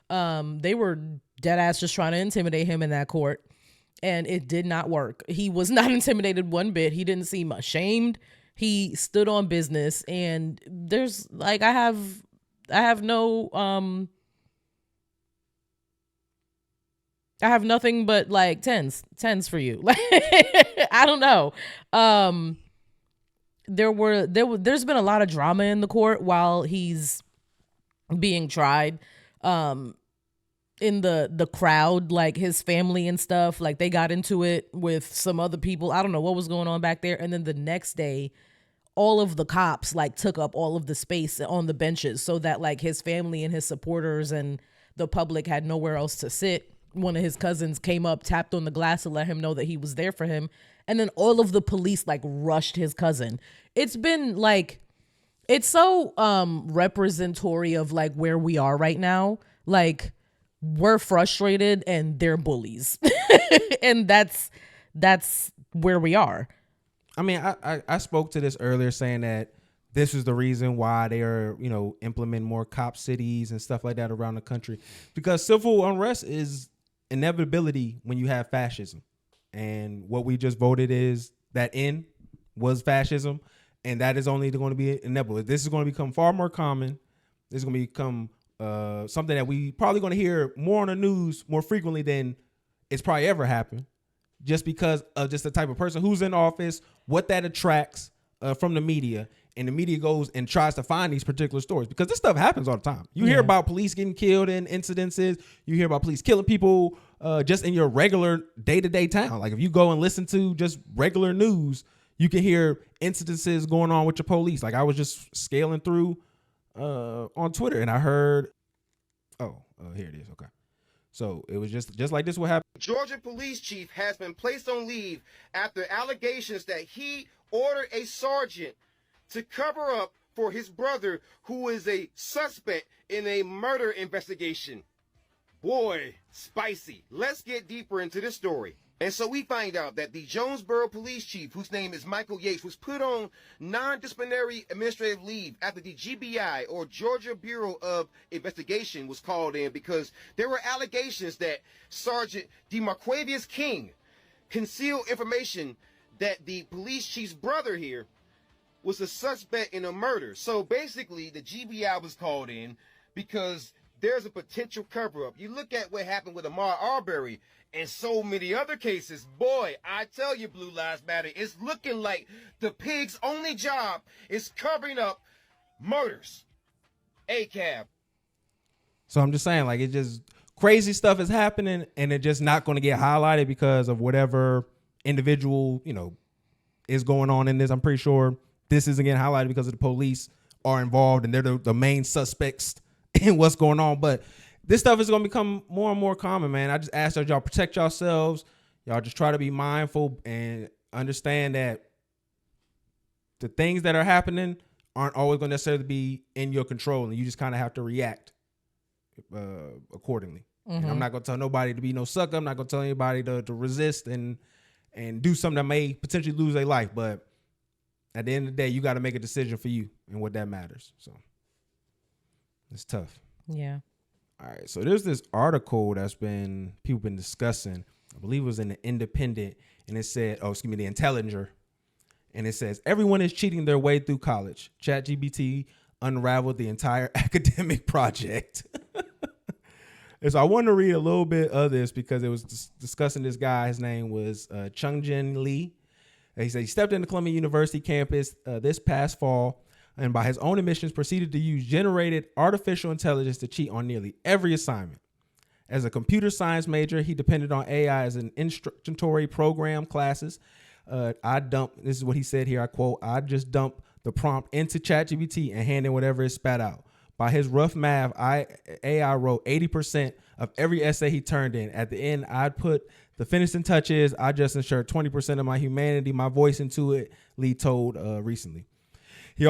They were dead ass just trying to intimidate him in that court, and it did not work. He was not intimidated one bit. He didn't seem ashamed. He stood on business, and there's like, I have nothing but like tens for you. Like, I don't know. There's been a lot of drama in the court while he's being tried. in the crowd, like his family and stuff. Like they got into it with some other people. I don't know what was going on back there. And then the next day, all of the cops like took up all of the space on the benches so that like his family and his supporters and the public had nowhere else to sit. One of his cousins came up, tapped on the glass to let him know that he was there for him. And then all of the police like rushed his cousin. It's been like, it's so representatory of like where we are right now. Like we're frustrated and they're bullies. And that's where we are. I mean, I spoke to this earlier saying that this is the reason why they are, implementing more cop cities and stuff like that around the country, because civil unrest is inevitability when you have fascism. And what we just voted is that was fascism. And that is only going to be inevitable. This is going to become far more common. This is going to become something that we probably going to hear more on the news more frequently than it's probably ever happened, just because of just the type of person who's in office, what that attracts from the media. And the media goes and tries to find these particular stories because this stuff happens all the time. You hear about police getting killed in incidences. You hear about police killing people just in your regular day-to-day town. Like if you go and listen to just regular news, you can hear incidences going on with your police. Like I was just scaling through on Twitter and I heard, here it is. Okay. So it was just like this what happened. Georgia police chief has been placed on leave after allegations that he ordered a sergeant to cover up for his brother, who is a suspect in a murder investigation. Boy, spicy. Let's get deeper into this story. And so we find out that the Jonesboro police chief, whose name is Michael Yates, was put on non-disciplinary administrative leave after the GBI, or Georgia Bureau of Investigation, was called in because there were allegations that Sergeant DeMarquavius King concealed information that the police chief's brother here was a suspect in a murder. So basically, the GBI was called in because there's a potential cover-up. You look at what happened with Ahmaud Arbery and so many other cases. Boy, I tell you, Blue Lives Matter, it's looking like the pig's only job is covering up murders. ACAB. So I'm just saying, like, it just crazy stuff is happening and it's just not going to get highlighted because of whatever individual, is going on in this. I'm pretty sure this isn't getting highlighted because of the police are involved and they're the main suspects in what's going on. But this stuff is going to become more and more common, man. I just ask that y'all protect yourselves. Y'all just try to be mindful and understand that the things that are happening aren't always going to necessarily be in your control, and you just kind of have to react accordingly. And I'm not going to tell nobody to be no sucker. I'm not going to tell anybody to resist and do something that may potentially lose their life. But at the end of the day, you got to make a decision for you and what that matters. So it's tough. Yeah. All right. So there's this article that's people been discussing. I believe it was in the Independent, and it said, the Intelligencer. And it says, everyone is cheating their way through college. ChatGPT unraveled the entire academic project. And so I wanted to read a little bit of this because it was discussing this guy. His name was Chungjin Lee. And he said he stepped into Columbia University campus this past fall and by his own admissions proceeded to use generated artificial intelligence to cheat on nearly every assignment. As a computer science major, he depended on AI as an instructory program classes. This is what he said here, I quote, "I just dump the prompt into ChatGPT and hand in whatever it spat out. By his rough math, AI wrote 80% of every essay he turned in. At the end, I'd put the finishing touches. I just ensured 20% of my humanity, my voice into it," Lee told recently. He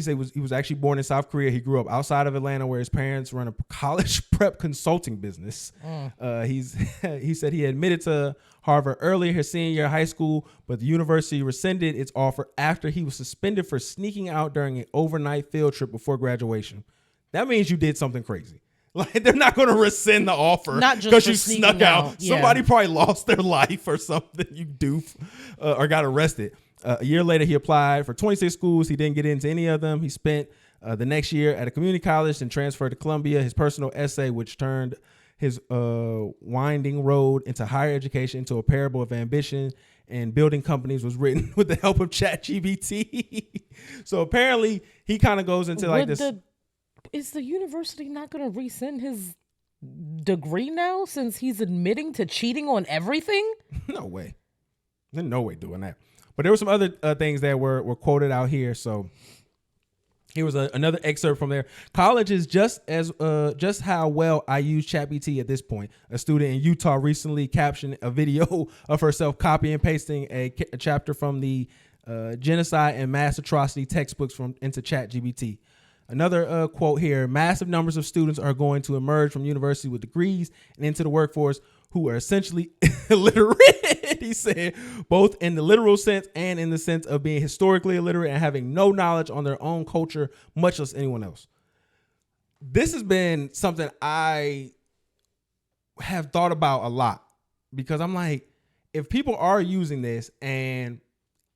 said he was actually born in South Korea. He grew up outside of Atlanta where his parents run a college prep consulting business. He said he admitted to Harvard earlier his senior year of high school, but the university rescinded its offer after he was suspended for sneaking out during an overnight field trip before graduation. That means you did something crazy. Like, they're not going to rescind the offer because you snuck out. Yeah. Somebody probably lost their life or something, you doof, or got arrested. A year later, he applied for 26 schools. He didn't get into any of them. He spent the next year at a community college and transferred to Columbia. His personal essay, which turned his winding road into higher education into a parable of ambition and building companies, was written with the help of ChatGPT. So apparently, he kind of goes into like this. Is the university not going to rescind his degree now since he's admitting to cheating on everything? No way. There's no way doing that. But there were some other things that were quoted out here. So here was another excerpt from there. College is just how well I use ChatGPT at this point. A student in Utah recently captioned a video of herself copy and pasting a chapter from the genocide and mass atrocity textbooks into ChatGPT. Another quote here: massive numbers of students are going to emerge from university with degrees and into the workforce who are essentially illiterate, he said, both in the literal sense and in the sense of being historically illiterate and having no knowledge on their own culture, much less anyone else. This has been something I have thought about a lot because I'm like, if people are using this, and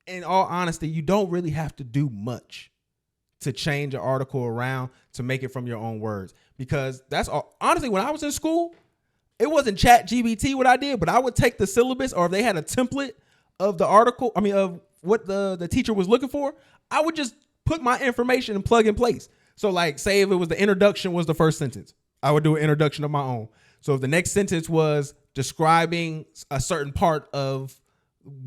in all honesty, you don't really have to do much to change an article around to make it from your own words, because that's all. Honestly, when I was in school, it wasn't ChatGPT what I did, but I would take the syllabus, or if they had a template of the article, of what the teacher was looking for, I would just put my information and plug in place. So like, say if it was the introduction was the first sentence, I would do an introduction of my own. So if the next sentence was describing a certain part of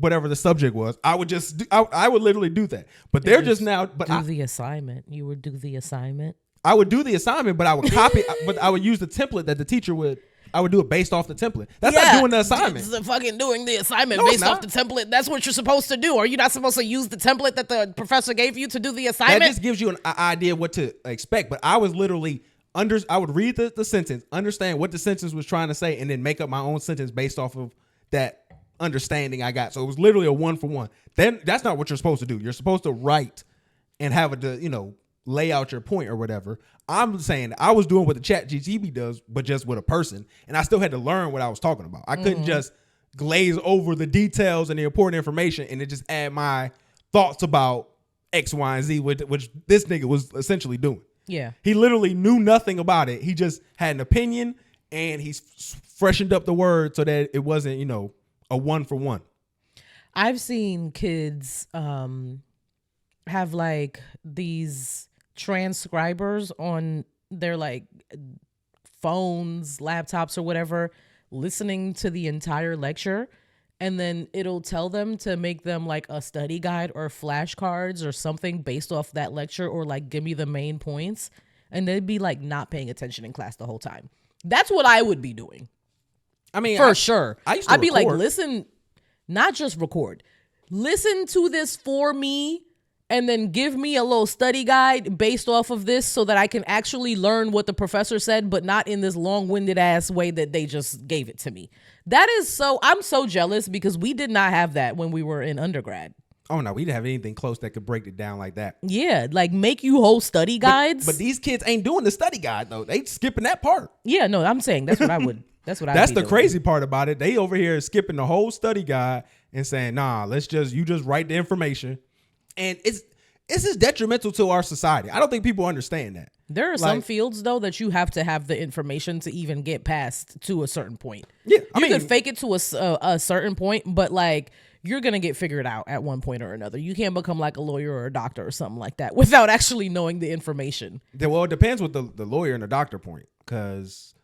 whatever the subject was, I would just I would literally do that. But they're just now. But the assignment. You would do the assignment. I would do the assignment, but I would copy. But I would use the template that the teacher would. I would do it based off the template. That's not doing the assignment. It's fucking doing the assignment based off the template. That's what you're supposed to do. Are you not supposed to use the template that the professor gave you to do the assignment? That just gives you an idea of what to expect. But I was literally I would read the sentence, understand what the sentence was trying to say, and then make up my own sentence based off of that understanding I got. So it was literally a 1-for-1. Then that's not what you're supposed to do. You're supposed to write and have it lay out your point or whatever. I'm saying I was doing what the ChatGPT does, but just with a person, and I still had to learn what I was talking about. I couldn't just glaze over the details and the important information and then just add my thoughts about X, Y, and Z, which this nigga was essentially doing. Yeah. He literally knew nothing about it. He just had an opinion, and he's freshened up the word so that it wasn't, a 1-for-1. I've seen kids have like these transcribers on their like phones, laptops, or whatever, listening to the entire lecture, and then it'll tell them to make them like a study guide or flashcards or something based off that lecture, or like give me the main points, and they'd be like not paying attention in class the whole time. That's what I would be doing. For sure. I'd be like, listen, not just record, listen to this for me, and then give me a little study guide based off of this so that I can actually learn what the professor said, but not in this long-winded ass way that they just gave it to me. I'm so jealous because we did not have that when we were in undergrad. Oh no, we didn't have anything close that could break it down like that. Yeah, like make you whole study guides. But these kids ain't doing the study guide though. They skipping that part. Yeah, no, I'm saying that's what I would. That's what I. That's the crazy part about it. They over here skipping the whole study guide and saying, "Nah, you just write the information." And it's just detrimental to our society. I don't think people understand that. There are some fields though that you have to have the information to even get past to a certain point. Yeah, you can fake it to a certain point, but like you're gonna get figured out at one point or another. You can't become like a lawyer or a doctor or something like that without actually knowing the information. Well, it depends with the lawyer and the doctor point, because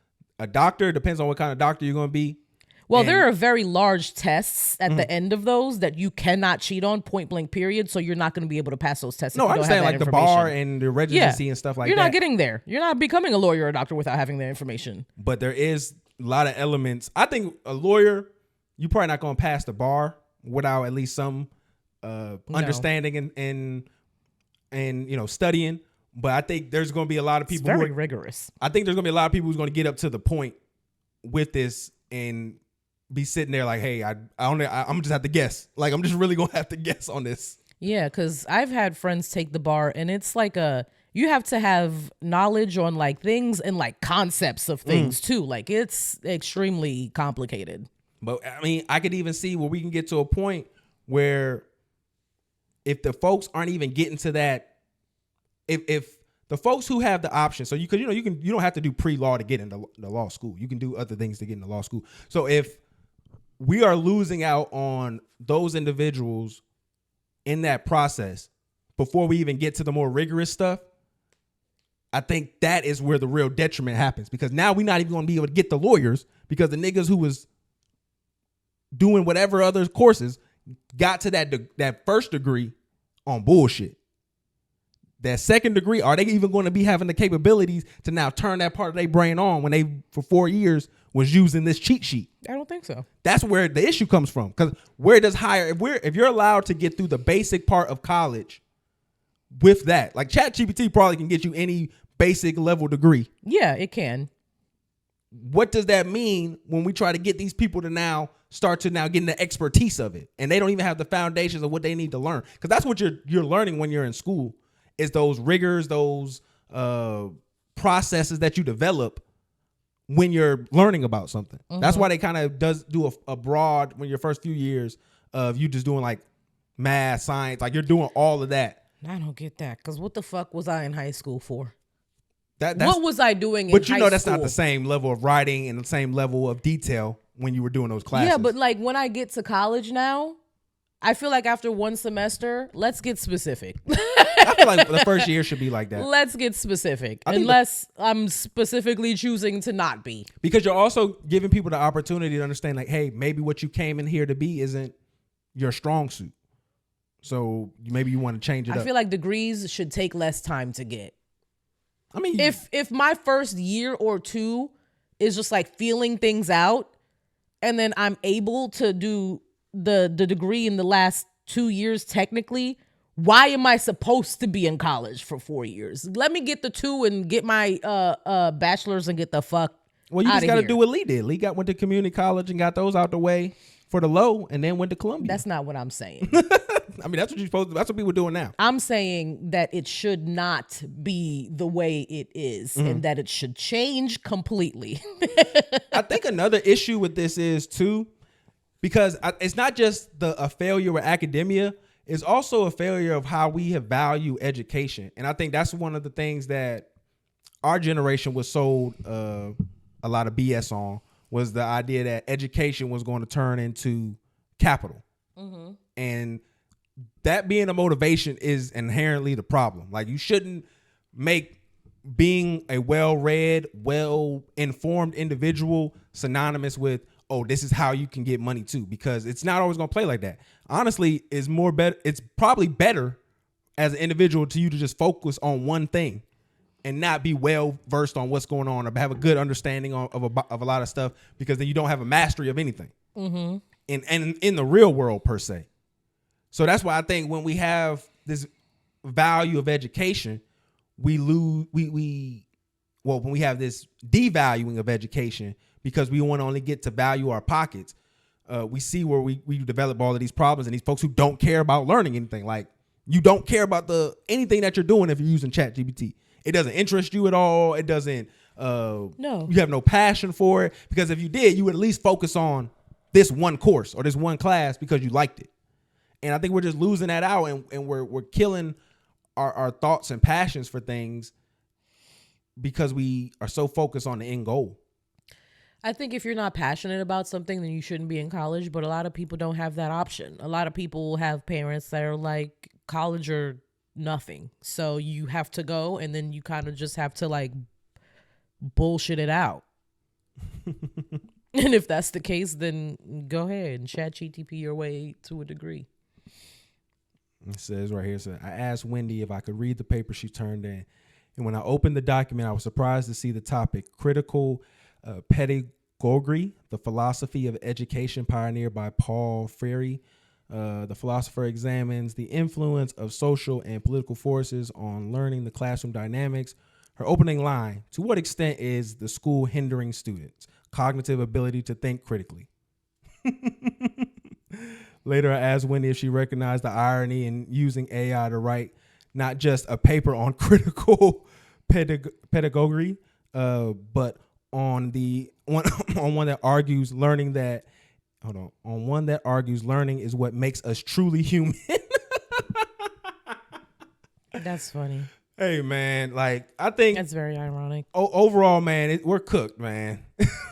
a doctor depends on what kind of doctor you're gonna be. Well, there are very large tests at the end of those that you cannot cheat on, point blank period. So you're not going to be able to pass those tests. No, I understand like the bar and the residency and stuff like that. You're not getting there. You're not becoming a lawyer or a doctor without having the information. But there is a lot of elements. I think a lawyer, you're probably not going to pass the bar without at least some understanding and studying. But I think there's going to be a lot of people very rigorous. I think there's going to be a lot of people who's going to get up to the point with this and be sitting there like, hey, I'm just have to guess. Like, I'm just really gonna have to guess on this. Yeah, because I've had friends take the bar, and it's like you have to have knowledge on like things and like concepts of things too. Like, it's extremely complicated. But I mean, I could even see where we can get to a point where if the folks aren't even getting to that, if the folks who have the option, so you don't have to do pre-law to get into the law school. You can do other things to get into law school. So if we are losing out on those individuals in that process before we even get to the more rigorous stuff, I think that is where the real detriment happens, because now we're not even going to be able to get the lawyers because the niggas who was doing whatever other courses got to that first degree on bullshit. That second degree, are they even going to be having the capabilities to now turn that part of their brain on when they, for 4 years, was using this cheat sheet? I don't think so. That's where the issue comes from. Because where does higher, if you're allowed to get through the basic part of college with that, like ChatGPT probably can get you any basic level degree. Yeah, it can. What does that mean when we try to get these people to now start to now getting the expertise of it, and they don't even have the foundations of what they need to learn? Because that's what you're learning when you're in school, is those rigors, those processes that you develop when you're learning about something. Mm-hmm. That's why they kind of do a broad, when your first few years of you just doing like math, science, like you're doing all of that. I don't get that, because what the fuck was I in high school for? What was I doing in But you high know that's school? not the same level of writing and the same level of detail when you were doing those classes. Yeah, but like when I get to college now, I feel like after one semester, let's get specific. I feel like the first year should be like that. Let's get specific, unless I'm specifically choosing to not be. Because you're also giving people the opportunity to understand, like, hey, maybe what you came in here to be isn't your strong suit. So maybe you want to change it up. I feel like degrees should take less time to get. I mean, if my first year or two is just like feeling things out, and then I'm able to do the degree in the last 2 years technically, why am I supposed to be in college for 4 years? Let me get the 2 and get my bachelor's and get the fuck. Well, you just got to do what Lee did. Lee went to community college and got those out the way for the low, and then went to Columbia. That's not what I'm saying. I mean, that's what you're supposed to. That's what people are doing now. I'm saying that it should not be the way it is, and that it should change completely. I think another issue with this is too, because it's not just a failure with academia. It's also a failure of how we have value education. And I think that's one of the things that our generation was sold a lot of BS on, was the idea that education was going to turn into capital. Mm-hmm. And that being a motivation is inherently the problem. Like, you shouldn't make being a well-read, well-informed individual synonymous with, oh, this is how you can get money too, because it's not always going to play like that. Honestly, it's probably better as an individual to you to just focus on one thing and not be well versed on what's going on, or have a good understanding of a lot of stuff, because then you don't have a mastery of anything. Mm-hmm. And in the real world per se. So that's why I think when we have this value of education, we lose. When we have this devaluing of education because we want to only get to value our pockets, we see where we develop all of these problems, and these folks who don't care about learning anything. Like, you don't care about anything that you're doing if you're using ChatGPT. It doesn't interest you at all. It doesn't. No. You have no passion for it, because if you did, you would at least focus on this one course or this one class because you liked it. And I think we're just losing that out, and we're killing our thoughts and passions for things because we are so focused on the end goal. I think if you're not passionate about something, then you shouldn't be in college. But a lot of people don't have that option. A lot of people have parents that are like, college or nothing. So you have to go, and then you kind of just have to like bullshit it out. And if that's the case, then go ahead and ChatGPT your way to a degree. It says right here, I asked Wendy if I could read the paper she turned in. And when I opened the document, I was surprised to see the topic, critical pedagogy, the philosophy of education pioneered by Paul Freire. The philosopher examines the influence of social and political forces on learning the classroom dynamics. Her opening line, to what extent is the school hindering students' cognitive ability to think critically? Later, I asked Wendy if she recognized the irony in using AI to write not just a paper on critical pedagogy, but on one that argues learning is what makes us truly human. That's funny. Hey, man, like, I think that's very ironic. Overall, man, we're cooked, man.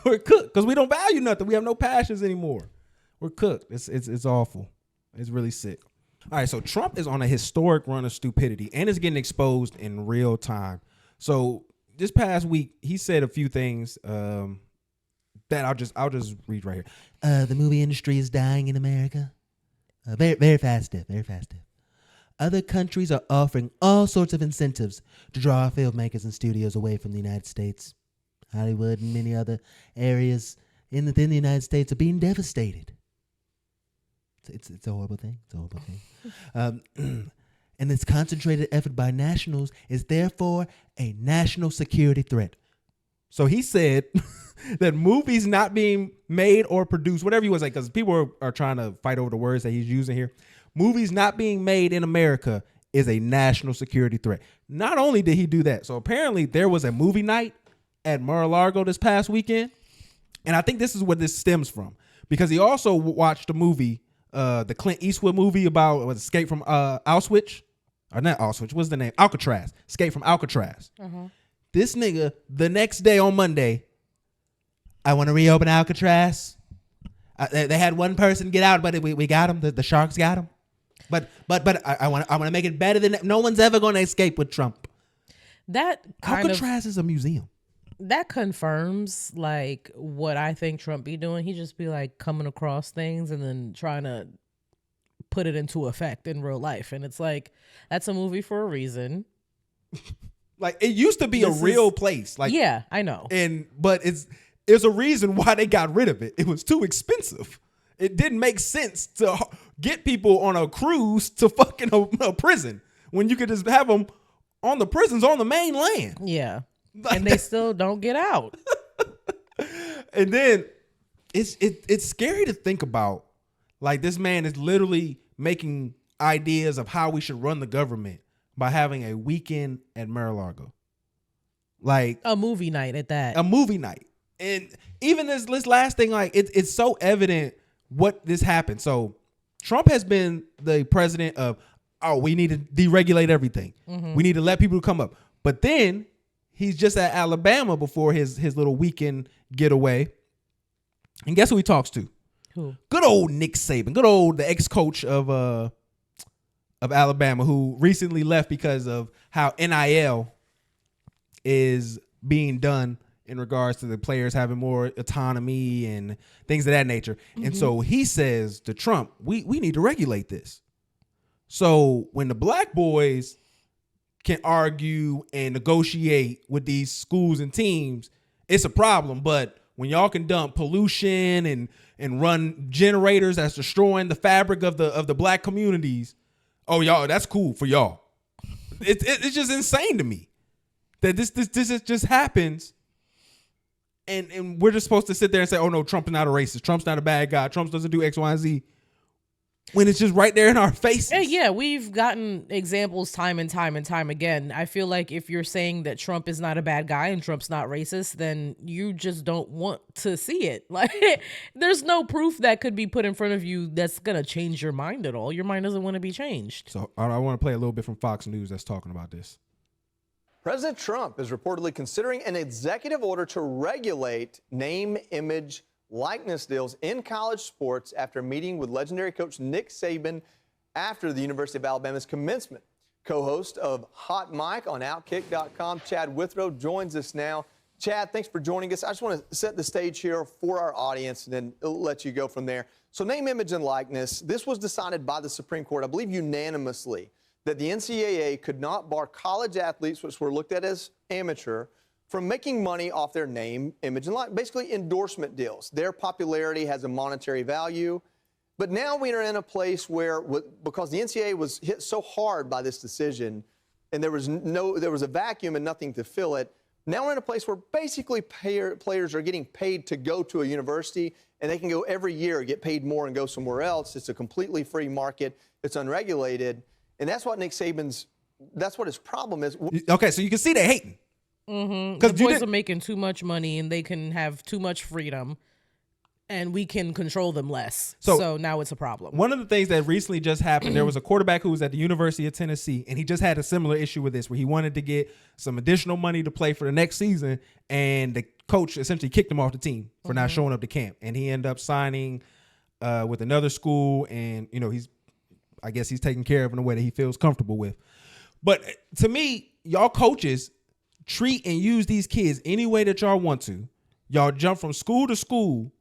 We're cooked because we don't value nothing. We have no passions anymore. We're cooked. It's awful. It's really sick. All right, so Trump is on a historic run of stupidity and is getting exposed in real time. So this past week, he said a few things that I'll just read right here. The movie industry is dying in America. Very, very fast step, very fast step. Other countries are offering all sorts of incentives to draw filmmakers and studios away from the United States. Hollywood and many other areas within the United States are being devastated. It's a horrible thing. It's a horrible thing. And this concentrated effort by nationals is therefore a national security threat. So he said that movies not being made or produced, whatever he was like, because people are trying to fight over the words that he's using here. Movies not being made in America is a national security threat. Not only did he do that, so apparently there was a movie night at Mar-a-Lago this past weekend. And I think this is where this stems from, because he also watched a movie, the Clint Eastwood movie about Escape from Auschwitz. Or not Auschwitz, what's the name? Alcatraz. Escape from Alcatraz. This nigga, the next day on Monday, I want to reopen Alcatraz. They had one person get out, but we got him. The sharks got him. But I want to make it better than that. No one's ever going to escape with Trump. That Alcatraz is a museum. That confirms like what I think Trump be doing. He just be like coming across things and then trying to put it into effect in real life. And it's like, that's a movie for a reason. Like, it used to be a real place. Like, yeah, I know. But there's a reason why they got rid of it. It was too expensive. It didn't make sense to get people on a cruise to fucking a prison when you could just have them on the prisons on the main land. Yeah. Like, and they still don't get out. And then it's scary to think about. Like, this man is literally making ideas of how we should run the government by having a weekend at Mar-a-Lago. Like a movie night at that. A movie night. And even this last thing, like it's so evident what this happened. So Trump has been the president of, we need to deregulate everything. We need to let people come up. But then he's just at Alabama before his little weekend getaway. And guess who he talks to? Who? Good old Nick Saban. Good old the ex-coach of Alabama, who recently left because of how NIL is being done in regards to the players having more autonomy and things of that nature. And so he says to Trump, we need to regulate this. So when the black boys can argue and negotiate with these schools and teams, it's a problem. But when y'all can dump pollution and run generators that's destroying the fabric of the black communities, y'all, that's cool for y'all. It's just insane to me that this just happens. And we're just supposed to sit there and say, oh no, Trump is not a racist. Trump's not a bad guy. Trump doesn't do X, Y, and Z. When it's just right there in our faces. Yeah, we've gotten examples time and time and time again. I feel like if you're saying that Trump is not a bad guy and Trump's not racist, then you just don't want to see it. Like, there's no proof that could be put in front of you that's going to change your mind at all. Your mind doesn't want to be changed. So I want to play a little bit from Fox News that's talking about this. President Trump is reportedly considering an executive order to regulate name, image, likeness deals in college sports after meeting with legendary coach Nick Saban after the University of Alabama's commencement. Co-host of Hot Mic on Outkick.com, Chad Withrow, joins us now. Chad, thanks for joining us. I just want to set the stage here for our audience and then let you go from there. So name, image, and likeness, this was decided by the Supreme Court, I believe unanimously, that the NCAA could not bar college athletes, which were looked at as amateur, from making money off their name, image, and likeness, basically endorsement deals. Their popularity has a monetary value. But now we are in a place where, because the NCAA was hit so hard by this decision, and there was a vacuum and nothing to fill it, now we're in a place where basically players are getting paid to go to a university, and they can go every year, get paid more, and go somewhere else. It's a completely free market. It's unregulated. And that's what that's what his problem is. Okay, so you can see they're hating. The boys are making too much money and they can have too much freedom and we can control them less. So now it's a problem. One of the things that recently just happened, there was a quarterback who was at the University of Tennessee, and he just had a similar issue with this, where he wanted to get some additional money to play for the next season, and the coach essentially kicked him off the team for not showing up to camp. And he ended up signing with another school, and I guess he's taken care of in a way that he feels comfortable with. But to me, y'all coaches treat and use these kids any way that y'all want to. Y'all jump from school to school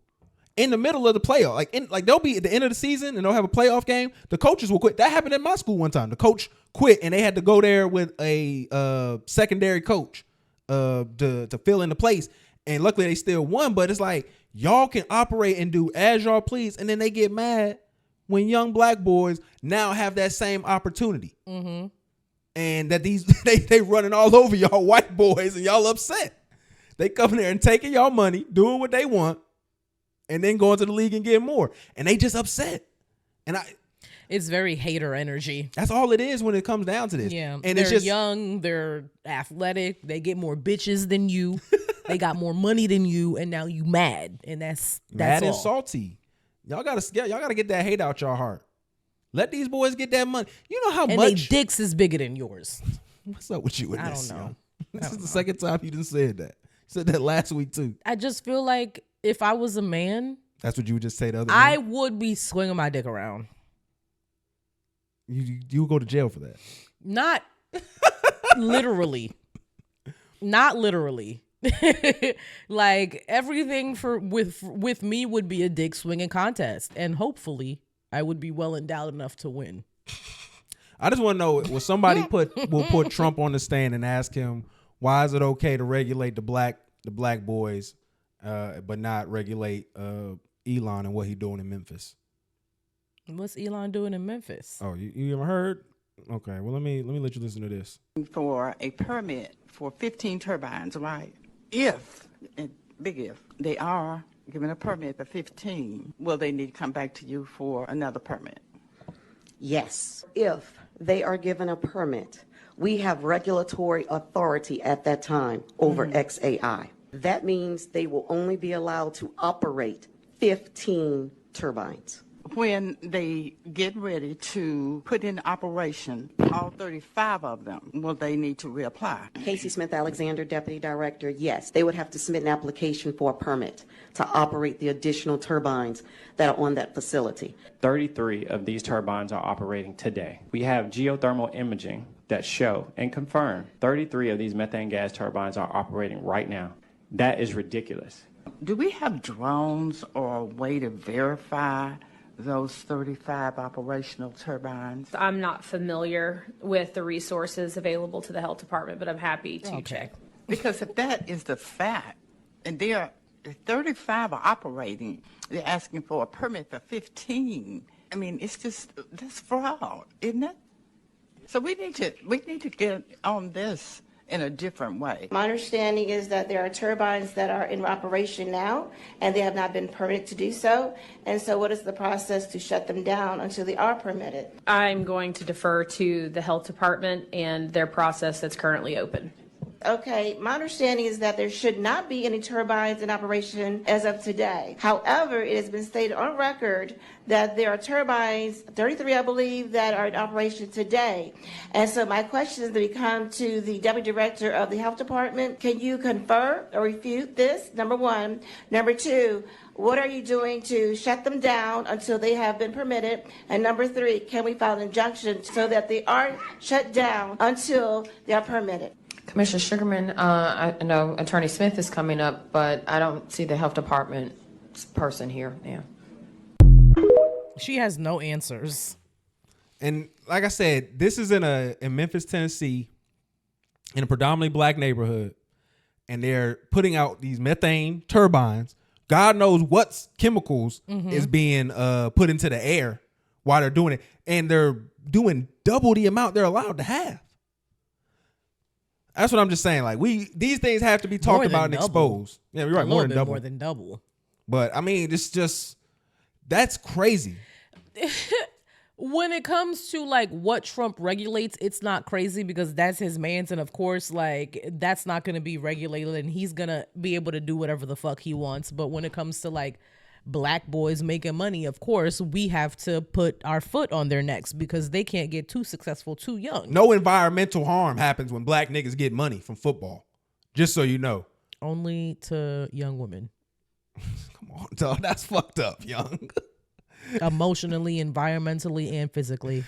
in the middle of the playoff. Like they'll be at the end of the season and they'll have a playoff game. The coaches will quit. That happened at my school one time. The coach quit and they had to go there with a secondary coach to fill in the place. And luckily they still won. But it's like y'all can operate and do as y'all please, and then they get mad when young black boys now have that same opportunity. Mm-hmm. And that they running all over y'all white boys and y'all upset. They come there and taking y'all money, doing what they want, and then going to the league and getting more. And they just upset. And it's very hater energy. That's all it is when it comes down to this. Yeah. And they're it's just young, they're athletic, they get more bitches than you, they got more money than you, and now you mad. And that's mad all. and salty. Y'all gotta get that hate out your heart. Let these boys get that money. You know how and much they dicks is bigger than yours. What's up with you in I this? don't know. This is the second time you done said that. Said that last week too. I just feel like if I was a man, that's what you would just say to other I men? would be swinging my dick around. You would go to jail for that. Not literally. Not literally. Like everything with me would be a dick swinging contest, and hopefully I would be well endowed enough to win. I just want to know, will somebody will put Trump on the stand and ask him, why is it okay to regulate the black boys, but not regulate Elon and what he doing in Memphis? What's Elon doing in Memphis? Oh, you ever heard? Okay, well let me let you listen to this. For a permit for 15 turbines, right? If, big if, they are given a permit for 15, will they need to come back to you for another permit? Yes. If they are given a permit, we have regulatory authority at that time over XAI. That means they will only be allowed to operate 15 turbines. When they get ready to put in operation all 35 of them, will they need to reapply? Casey Smith Alexander, Deputy Director, yes. They would have to submit an application for a permit to operate the additional turbines that are on that facility. 33 of these turbines are operating today. We have geothermal imaging that show and confirm 33 of these methane gas turbines are operating right now. That is ridiculous. Do we have drones or a way to verify those 35 operational turbines? I'm not familiar with the resources available to the health department, but I'm happy to check. Because if that is the fact, and there are 35 are operating, they're asking for a permit for 15. I mean, it's just, that's fraud, isn't it? So we need to get on this in a different way. My understanding is that there are turbines that are in operation now, and they have not been permitted to do so. And so what is the process to shut them down until they are permitted? I'm going to defer to the health department and their process that's currently open. Okay, my understanding is that there should not be any turbines in operation as of today. However, it has been stated on record that there are turbines, 33 I believe, that are in operation today. And so my question is to become to the Deputy Director of the Health Department. Can you confirm or refute this, number one? Number two, what are you doing to shut them down until they have been permitted? And number three, can we file an injunction so that they are shut down until they are permitted? Commissioner Sugarman, I know Attorney Smith is coming up, but I don't see the health department person here now. She has no answers. And like I said, this is in Memphis, Tennessee, in a predominantly black neighborhood, and they're putting out these methane turbines. God knows what chemicals is being put into the air while they're doing it, and they're doing double the amount they're allowed to have. That's what I'm just saying. Like these things have to be talked about and exposed. Yeah, you're right. More than double. But I mean, it's just, that's crazy. When it comes to like what Trump regulates, it's not crazy because that's his man's, and of course, like that's not going to be regulated, and he's gonna be able to do whatever the fuck he wants. But when it comes to like black boys making money, of course, we have to put our foot on their necks because they can't get too successful too young. No environmental harm happens when black niggas get money from football. Just so you know. Only to young women. Come on, dog. That's fucked up, young. Emotionally, environmentally, and physically.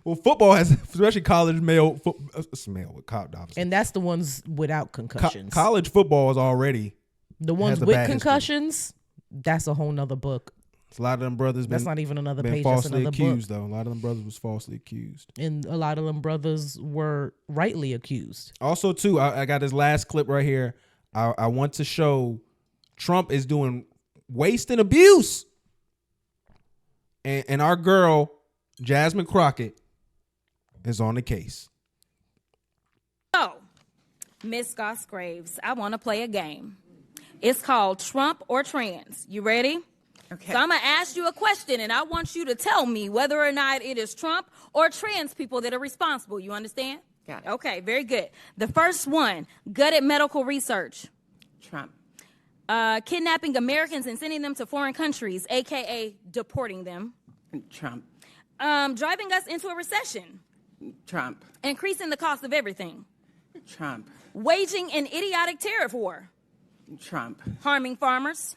Football has, especially college male with cop dollars. And that's the ones without concussions. College football is already the ones with concussions. That's a whole nother book. A lot of them brothers. That's not even another page. Falsely that's another accused, book. though. A lot of them brothers was falsely accused, and a lot of them brothers were rightly accused. Also, too, I got this last clip right here. I want to show Trump is doing waste and abuse. And our girl, Jasmine Crockett, is on the case. So, Miss Goss Graves, I want to play a game. It's called Trump or Trans. You ready? Okay. So I'm going to ask you a question, and I want you to tell me whether or not it is Trump or trans people that are responsible. You understand? Got it. Okay, very good. The first one, gutted medical research. Trump. Kidnapping Americans and sending them to foreign countries, a.k.a. deporting them. Trump. Driving us into a recession. Trump. Increasing the cost of everything. Trump. Waging an idiotic tariff war. Trump. Harming farmers.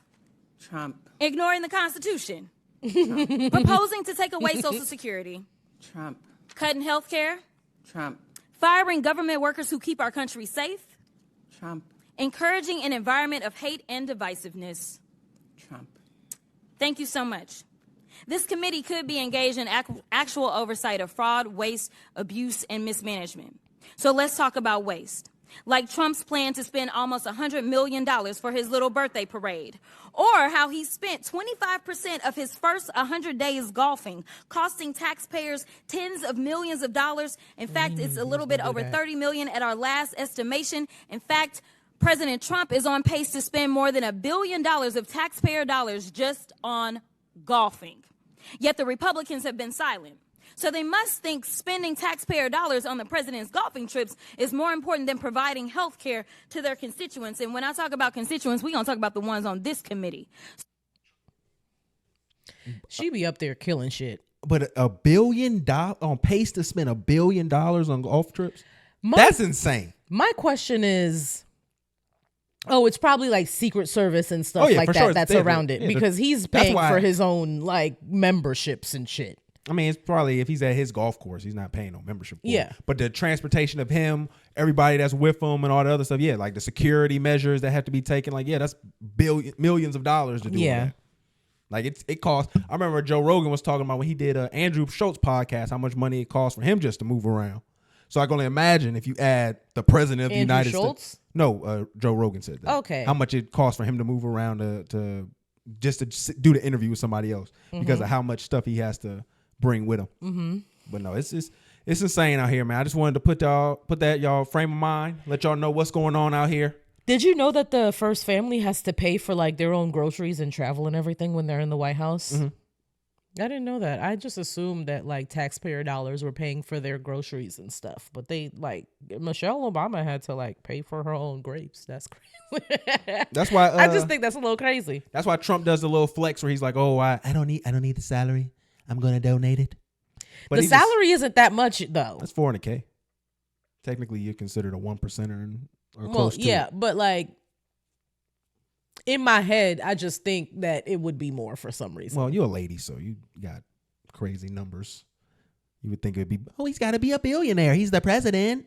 Trump. Ignoring the Constitution. Proposing to take away Social Security. Trump. Cutting health care. Trump. Firing government workers who keep our country safe. Trump. Encouraging an environment of hate and divisiveness. Trump. Thank you so much. This committee could be engaged in actual oversight of fraud, waste, abuse, and mismanagement. So let's talk about waste. Like Trump's plan to spend almost $100 million for his little birthday parade. Or how he spent 25% of his first 100 days golfing, costing taxpayers tens of millions of dollars. In fact, it's a little bit over $30 million at our last estimation. In fact, President Trump is on pace to spend more than $1 billion of taxpayer dollars just on golfing. Yet the Republicans have been silent. So they must think spending taxpayer dollars on the president's golfing trips is more important than providing health care to their constituents. And when I talk about constituents, we're going to talk about the ones on this committee. She be up there killing shit. But $1 billion, on pace to spend $1 billion on golf trips? That's insane. My question is, it's probably like Secret Service and stuff like that sure. that's around it. Because he's paying for his own like memberships and shit. I mean, it's probably if he's at his golf course, he's not paying no membership for it. But the transportation of him, everybody that's with him and all the other stuff, like the security measures that have to be taken, that's millions of dollars to do that. Like it costs. I remember Joe Rogan was talking about when he did Andrew Schultz podcast, how much money it costs for him just to move around. So I can only imagine if you add the president of the United States. No, Joe Rogan said that. Okay. How much it costs for him to move around to do the interview with somebody else because of how much stuff he has to bring with him. Mm-hmm. But no, it's insane out here, man. I just wanted to put that y'all frame of mind, let y'all know what's going on out here. Did you know that the first family has to pay for like their own groceries and travel and everything when they're in the White House? Mm-hmm. I didn't know that. I just assumed that like taxpayer dollars were paying for their groceries and stuff. But they Michelle Obama had to like pay for her own grapes. That's crazy. That's why I just think that's a little crazy. That's why Trump does the little flex where he's like, "Oh, I don't need the salary. I'm going to donate it." But the salary isn't that much though. That's $400K. Technically, you're considered a 1%er or close to it. But like in my head, I just think that it would be more for some reason. Well, you're a lady, so you got crazy numbers. You would think it would be, he's got to be a billionaire. He's the president.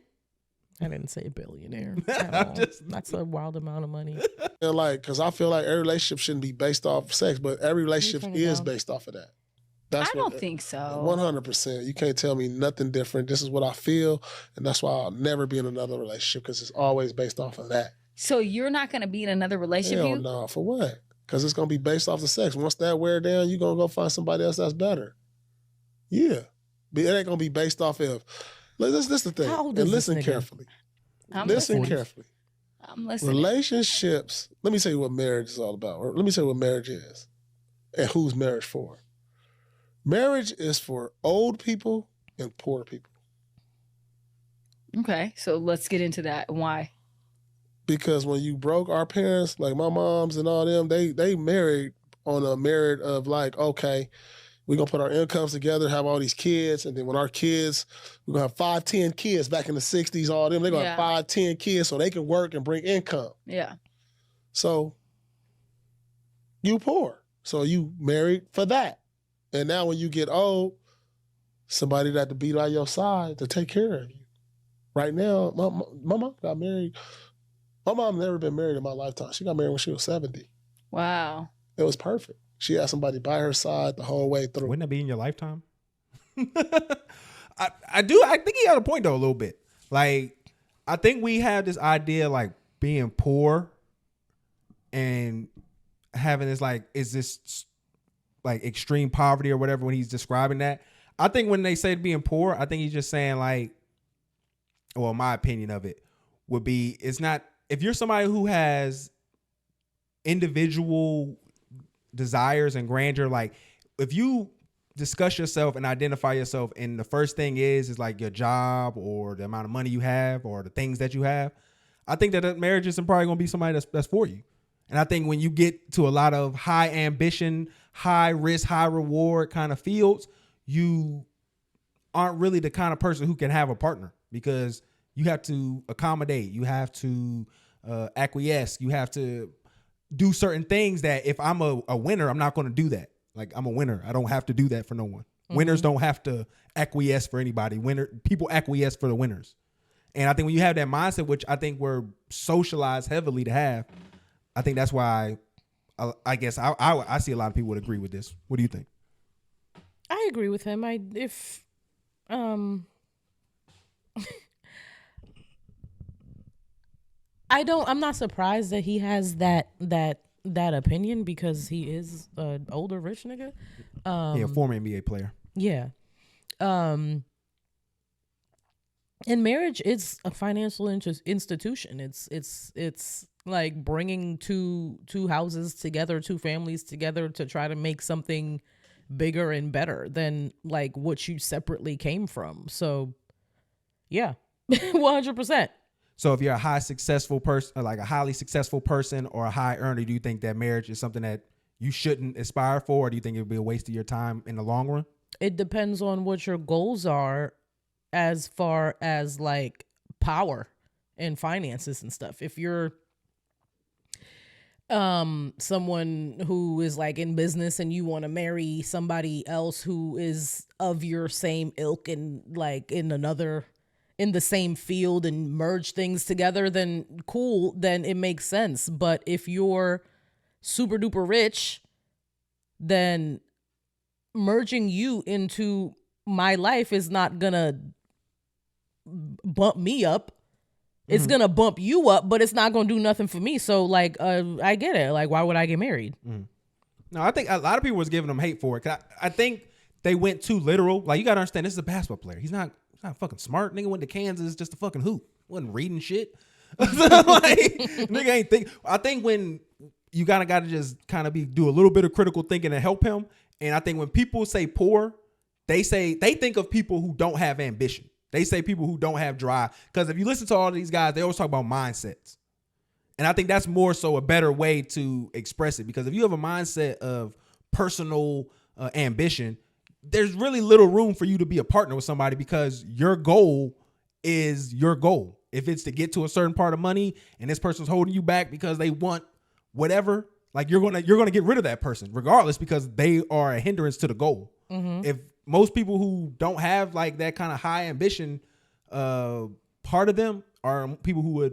I didn't say billionaire. That's a wild amount of money. Because I feel like every relationship shouldn't be based off of sex, but every relationship is based off of that. I don't think so. 100%. You can't tell me nothing different. This is what I feel, and that's why I'll never be in another relationship because it's always based off of that. So you're not going to be in another relationship? Hell no. For what? Because it's going to be based off the sex. Once that wear down, you're going to go find somebody else that's better. Yeah. But it ain't going to be based off of... This is the thing. How old and is listen this nigga? carefully. I'm listen listening. carefully. I'm listening. Relationships... Let me tell you what marriage is all about. Or let me tell you what marriage is. And who's marriage for. Marriage is for old people and poor people. Okay, so let's get into that. Why? Because when you broke, our parents, like my moms and all them, they married on a merit of like, okay, we're going to put our incomes together, have all these kids, and then when our kids, we're going to have 5, 10 kids back in the 60s, all them, they're going to have 5, 10 kids so they can work and bring income. Yeah. So you poor. So you married for that. And now when you get old, somebody that to be by your side to take care of you. Right now, my mom got married. My mom never been married in my lifetime. She got married when she was 70. Wow. It was perfect. She had somebody by her side the whole way through. Wouldn't that be in your lifetime? I think he had a point though a little bit. Like, I think we have this idea like being poor and having this like, is this like extreme poverty or whatever when he's describing that. I think when they say being poor, I think he's just saying like, well, my opinion of it would be, it's not, if you're somebody who has individual desires and grandeur, like if you discuss yourself and identify yourself and the first thing is like your job or the amount of money you have or the things that you have, I think that marriage isn't probably going to be somebody that's for you. And I think when you get to a lot of high ambition, high risk, high reward kind of fields, you aren't really the kind of person who can have a partner because you have to accommodate, you have to acquiesce, you have to do certain things that if I'm a winner, I'm not going to do that. Like, I'm a winner. I don't have to do that for no one. Mm-hmm. Winners don't have to acquiesce for anybody. People acquiesce for the winners. And I think when you have that mindset, which I think we're socialized heavily to have, I think that's why I guess I see a lot of people would agree with this. What do you think? I agree with him. I'm not surprised that he has that opinion because he is an older rich nigga. A former NBA player. Yeah. And marriage is a financial institution. It's like bringing two houses together, two families together to try to make something bigger and better than like what you separately came from. So yeah, 100%. So if you're a high successful person, like a highly successful person or a high earner, do you think that marriage is something that you shouldn't aspire for? Or do you think it would be a waste of your time in the long run? It depends on what your goals are as far as like power and finances and stuff. If you're someone who is like in business and you want to marry somebody else who is of your same ilk and like in the same field and merge things together, then cool, then it makes sense. But if you're super duper rich, then merging you into my life is not gonna bump me up. It's gonna bump you up, but it's not gonna do nothing for me. So like, I get it. Like, why would I get married? No, I think a lot of people was giving them hate for it. 'Cause I think they went too literal. Like, you gotta understand, this is a basketball player. He's not fucking smart. Nigga went to Kansas just to fucking hoop. Wasn't reading shit. Like, nigga ain't think. I think when you gotta just kind of do a little bit of critical thinking to help him. And I think when people say poor, they think of people who don't have ambition. They say people who don't have drive. Because if you listen to all of these guys, they always talk about mindsets. And I think that's more so a better way to express it. Because if you have a mindset of personal ambition, there's really little room for you to be a partner with somebody because your goal is your goal. If it's to get to a certain part of money and this person's holding you back because they want whatever, like you're gonna get rid of that person regardless because they are a hindrance to the goal. Mm-hmm. If most people who don't have like that kind of high ambition part of them are people who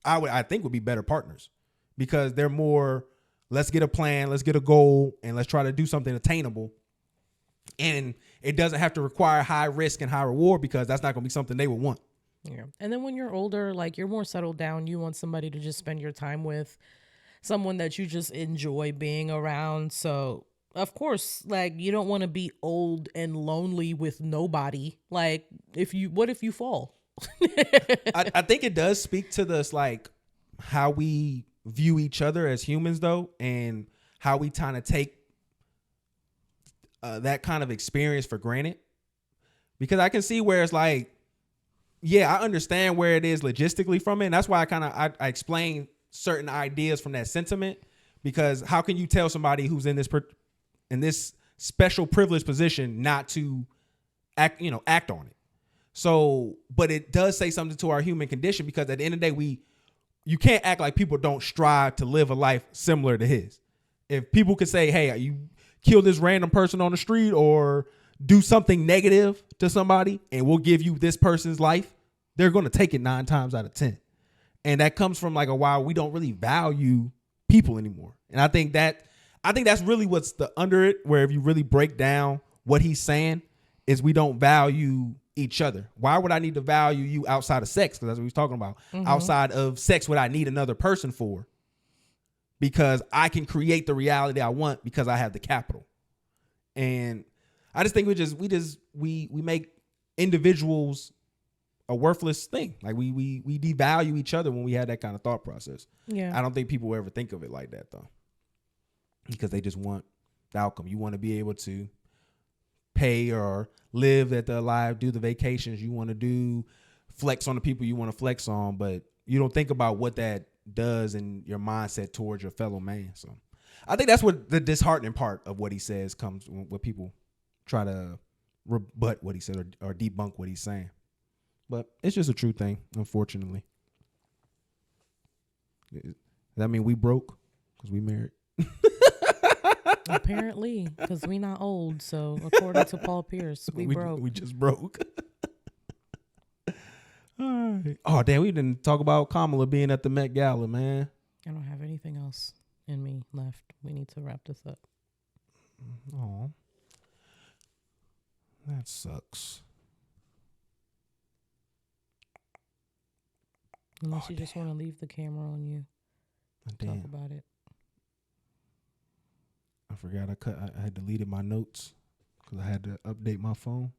I think would be better partners because they're more, let's get a plan, let's get a goal, and let's try to do something attainable. And it doesn't have to require high risk and high reward because that's not going to be something they would want. Yeah. And then when you're older, like you're more settled down, you want somebody to just spend your time with, someone that you just enjoy being around. So of course, like you don't want to be old and lonely with nobody. Like what if you fall? I think it does speak to this, like how we view each other as humans though, and how we kind of take that kind of experience for granted. Because I can see where it's like, yeah, I understand where it is logistically from it. And that's why I explain certain ideas from that sentiment, because how can you tell somebody who's in this special privileged position not to act on it? So, but it does say something to our human condition, because at the end of the day, you can't act like people don't strive to live a life similar to his. If people could say, hey, kill this random person on the street or do something negative to somebody, and we'll give you this person's life, they're going to take it 9 times out of 10. And that comes from like a while we don't really value people anymore. And I think that's really what's under it, where if you really break down what he's saying, is we don't value each other. Why would I need to value you outside of sex? Because that's what he's talking about. Mm-hmm. Outside of sex, what I need another person for? Because I can create the reality I want because I have the capital. And I just think we make individuals a worthless thing. Like we devalue each other when we have that kind of thought process. Yeah. I don't think people will ever think of it like that though. Because they just want the outcome. You want to be able to pay or live at the live, do the vacations you want to do, flex on the people you want to flex on, but you don't think about what that does in your mindset towards your fellow man. So I think that's what the disheartening part of what he says comes when people try to rebut what he said or debunk what he's saying. But it's just a true thing, unfortunately. Does that mean we broke because we married? Apparently, because we not old. So according to Paul Pierce, we broke. We just broke. Oh, damn, we didn't talk about Kamala being at the Met Gala, man. I don't have anything else in me left. We need to wrap this up. Oh, that sucks. Unless you just want to leave the camera on you. Talk about it. I forgot I had deleted my notes because I had to update my phone.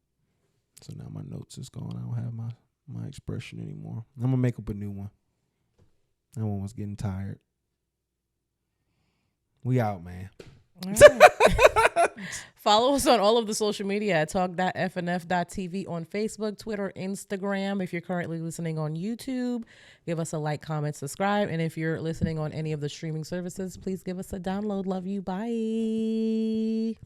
So now my notes is gone. I don't have my expression anymore. I'm going to make up a new one. That one was getting tired. We out, man. All right. Follow us on all of the social media at talk.fnf.tv on Facebook, Twitter, Instagram. If you're currently listening on YouTube, give us a like, comment, subscribe. And if you're listening on any of the streaming services, please give us a download. Love you. Bye.